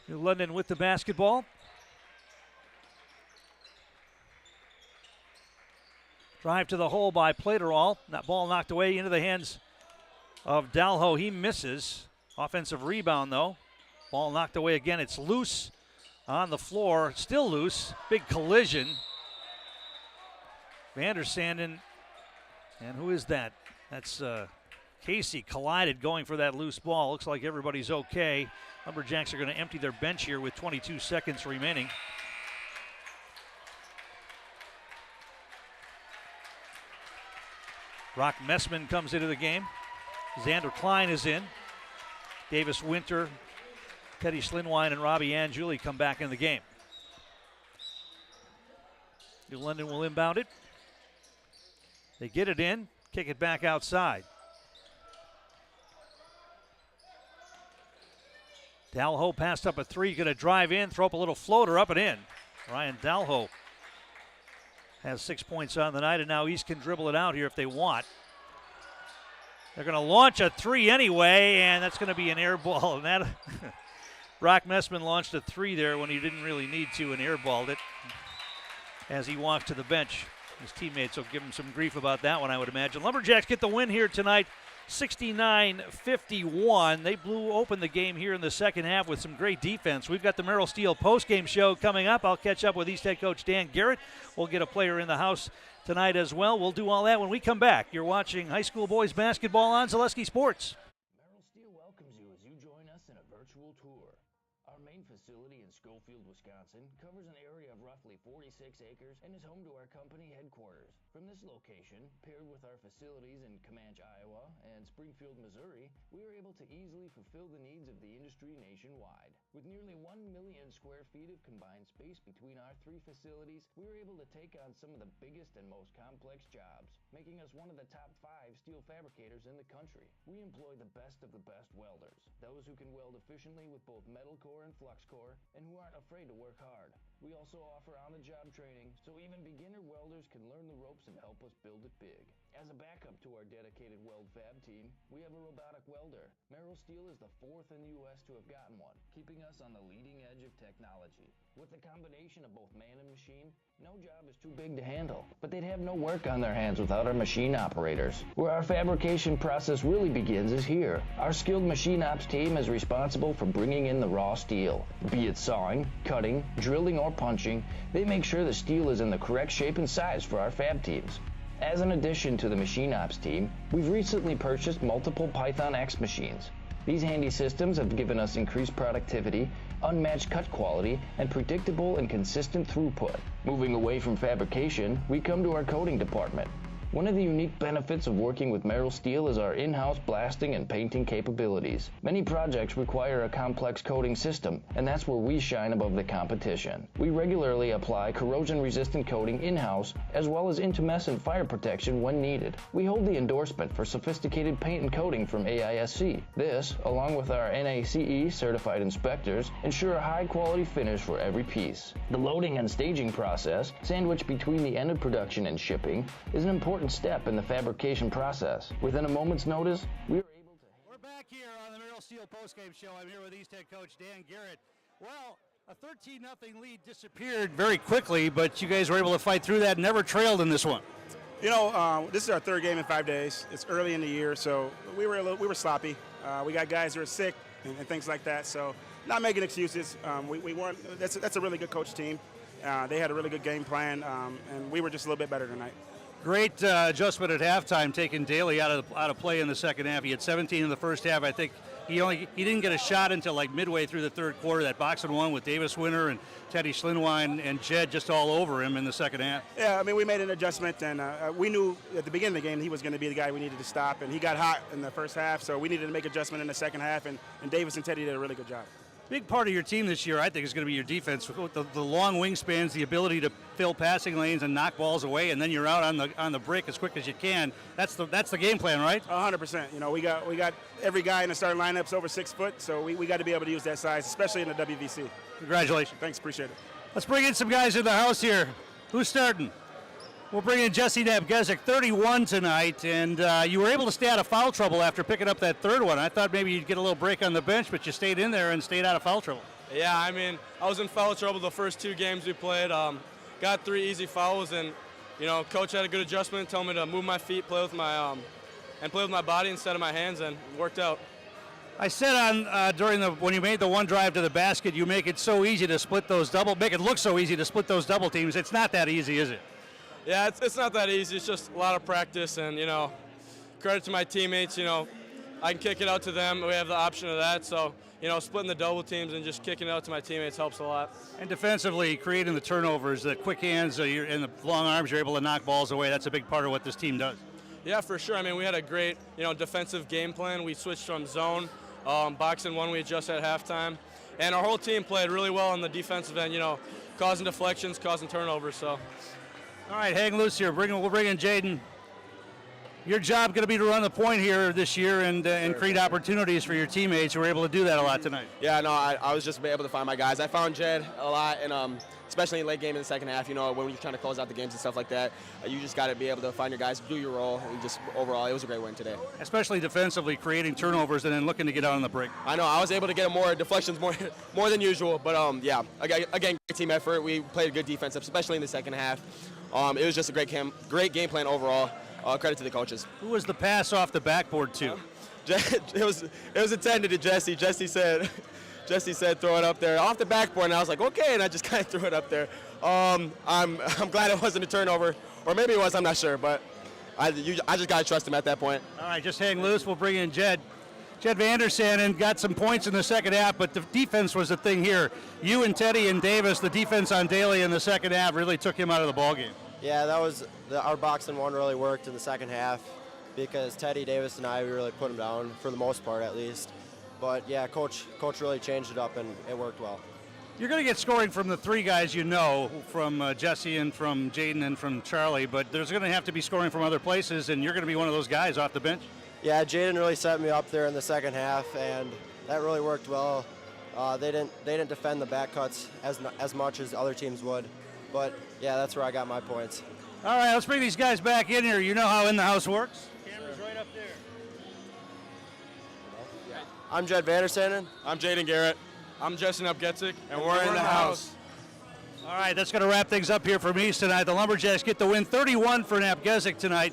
New London with the basketball. Drive to the hole by Platerall. That ball knocked away into the hands of Dalho. He misses. Offensive rebound, though. Ball knocked away again. It's loose on the floor. Still loose. Big collision. Vandersanden, and who is that? That's Casey collided going for that loose ball. Looks like everybody's okay. Lumberjacks are going to empty their bench here with 22 seconds remaining. Brock Messman comes into the game. Xander Klein is in. Davis Winter, Teddy Schlinwine, and Robbie Anjuli come back in the game. New London will inbound it. They get it in, kick it back outside. Dalho passed up a three, going to drive in, throw up a little floater up and in. Ryan Dalho has 6 points on the night, and now East can dribble it out here if they want. They're going to launch a three anyway, and that's going to be an air ball. And that Brock Messman launched a three there when he didn't really need to and airballed it as he walked to the bench. His teammates will give him some grief about that one, I would imagine. Lumberjacks get the win here tonight, 69-51. They blew open the game here in the second half with some great defense. We've got the Merrill Steel postgame show coming up. I'll catch up with East head coach Dan Garrett. We'll get a player in the house tonight as well. We'll do all that when we come back. You're watching high school boys basketball on Zaleski Sports. Merrill Steel welcomes you as you join us in a virtual tour. Our main facility in Schofield, Wisconsin covers an area of roughly 46 acres and is home to our company headquarters. From this location, paired with our facilities in Comanche, Iowa and Springfield, Missouri, we are able to easily fulfill the needs of the industry nationwide. With nearly 1 million square feet of combined space between our three facilities, we are able to take on some of the biggest and most complex jobs, making us one of the top 5 steel fabricators in the country. We employ the best of the best welders, those who can weld efficiently with both metal core and flux core, and who aren't afraid to work hard. We also offer on-the-job training, so even beginner welders can learn the ropes and help us build it big. As a backup to our dedicated weld fab team, we have a robotic welder. Merrill Steel is the 4th in the U.S. to have gotten one, keeping us on the leading edge of technology. With the combination of both man and machine, no job is too big to handle, but they'd have no work on their hands without our machine operators. Where our fabrication process really begins is here. Our skilled machine ops team is responsible for bringing in the raw steel. Be it sawing, cutting, drilling, or punching, they make sure the steel is in the correct shape and size for our fab teams. As an addition to the machine ops team, we've recently purchased multiple Python X machines. These handy systems have given us increased productivity, unmatched cut quality, and predictable and consistent throughput. Moving away from fabrication, we come to our coating department. One of the unique benefits of working with Merrill Steel is our in-house blasting and painting capabilities. Many projects require a complex coating system, and that's where we shine above the competition. We regularly apply corrosion-resistant coating in-house, as well as intumescent fire protection when needed. We hold the endorsement for sophisticated paint and coating from AISC. This, along with our NACE certified inspectors, ensure a high-quality finish for every piece. The loading and staging process, sandwiched between the end of production and shipping, is an important step in the fabrication process. Within a moment's notice, we're back here on the Merrill Steel postgame show. I'm here with East head coach Dan Garrett. Well, a 13-0 lead disappeared very quickly, but you guys were able to fight through that and never trailed in this one. You know, this is our third game in 5 days. It's early in the year, so we were sloppy. We got guys who are sick and things like that, so not making excuses. We weren't. That's a really good coach team. They had a really good game plan, and we were just a little bit better tonight. Great adjustment at halftime, taking Daly out of play in the second half. He had 17 in the first half. I think he didn't get a shot until like midway through the third quarter. That box and one with Davis Winter and Teddy Schlinwine and Jed just all over him in the second half. Yeah, I mean, we made an adjustment, and we knew at the beginning of the game he was going to be the guy we needed to stop, and he got hot in the first half, so we needed to make adjustment in the second half, and Davis and Teddy did a really good job. Big part of your team this year, I think, is going to be your defense. With the long wingspans, the ability to fill passing lanes and knock balls away, and then you're out on the break as quick as you can. That's the game plan, right? 100%. You know, we got every guy in the starting lineup's over 6 foot, so we got to be able to use that size, especially in the WVC. Congratulations. Thanks, appreciate it. Let's bring in some guys in the house here. Who's starting? We'll bring in Jesse Nabgezik, 31 tonight, and you were able to stay out of foul trouble after picking up that third one. I thought maybe you'd get a little break on the bench, but you stayed in there and stayed out of foul trouble. Yeah, I mean, I was in foul trouble the first 2 games we played. Got 3 easy fouls, and you know, coach had a good adjustment, told me to move my feet, play with my body instead of my hands, and it worked out. I said when you made the one drive to the basket, you make it so easy to split those make it look so easy to split those double teams. It's not that easy, is it? Yeah, it's not that easy. It's just a lot of practice, and credit to my teammates. I can kick it out to them. We have the option of that, so splitting the double teams and just kicking it out to my teammates helps a lot. And defensively, creating the turnovers, the quick hands, and the long arms, you're able to knock balls away. That's a big part of what this team does. Yeah, for sure. I mean, we had a great defensive game plan. We switched from zone, box and one we adjusted at halftime, and our whole team played really well on the defensive end. Causing deflections, causing turnovers. So. All right, hang loose here. We'll bring in Jaden. Your job going to be to run the point here this year and create opportunities for your teammates. You were able to do that a lot tonight. Yeah, no, I was just able to find my guys. I found Jed a lot, and especially in late game in the second half, when you're trying to close out the games and stuff like that, you just got to be able to find your guys, do your role, and just overall, it was a great win today. Especially defensively, creating turnovers and then looking to get out on the break. I know, I was able to get more deflections more than usual, but yeah, again, great team effort. We played a good defense, especially in the second half. It was just a great game plan overall. Credit to the coaches. Who was the pass off the backboard to? It was intended to Jesse. Jesse said throw it up there off the backboard, and I was like, okay, and I just kind of threw it up there. I'm glad it wasn't a turnover, or maybe it was. I'm not sure, but I just gotta trust him at that point. All right, just hang loose. We'll bring in Jed. Jed Vandersanen got some points in the second half, but the defense was the thing here. You and Teddy and Davis, the defense on Daly in the second half really took him out of the ballgame. Yeah, that was our box and one really worked in the second half because Teddy, Davis, and we really put him down for the most part at least. But yeah, coach really changed it up and it worked well. You're going to get scoring from the three guys from Jesse and from Jaden and from Charlie, but there's going to have to be scoring from other places, and you're going to be one of those guys off the bench. Yeah, Jaden really set me up there in the second half, and that really worked well. They didn't defend the back cuts as much as other teams would. But, yeah, that's where I got my points. All right, let's bring these guys back in here. You know how In the House works? Camera's right up there. I'm Jed Vandersanen. I'm Jaden Garrett. I'm Justin Upgetzik. And we're in the house. All right, that's going to wrap things up here from East tonight. The Lumberjacks get the win 31 for Napgezik tonight.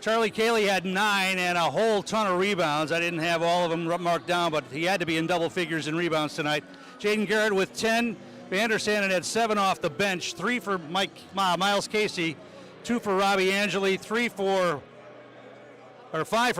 Charlie Cayley had 9 and a whole ton of rebounds. I didn't have all of them marked down, but he had to be in double figures in rebounds tonight. Jaden Garrett with 10. Vandersanen had 7 off the bench, 3 for Miles Casey, 2 for Robbie Angeli, 5 for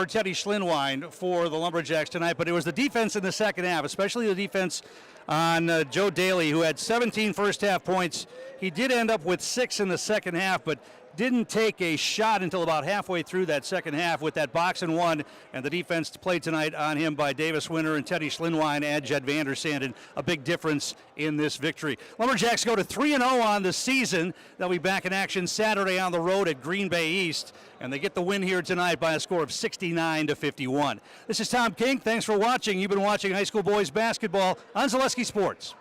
Teddy Schlinwine for the Lumberjacks tonight. But it was the defense in the second half, especially the defense on Joe Daly, who had 17 first half points. He did end up with 6 in the second half, but didn't take a shot until about halfway through that second half with that box and one, and the defense played tonight on him by Davis Winter and Teddy Schlinwine and Jed Vandersanen. A big difference in this victory. Lumberjacks go to 3-0 on the season. They'll be back in action Saturday on the road at Green Bay East, and they get the win here tonight by a score of 69-51. This is Tom King. Thanks for watching. You've been watching high school boys basketball on Zaleski Sports.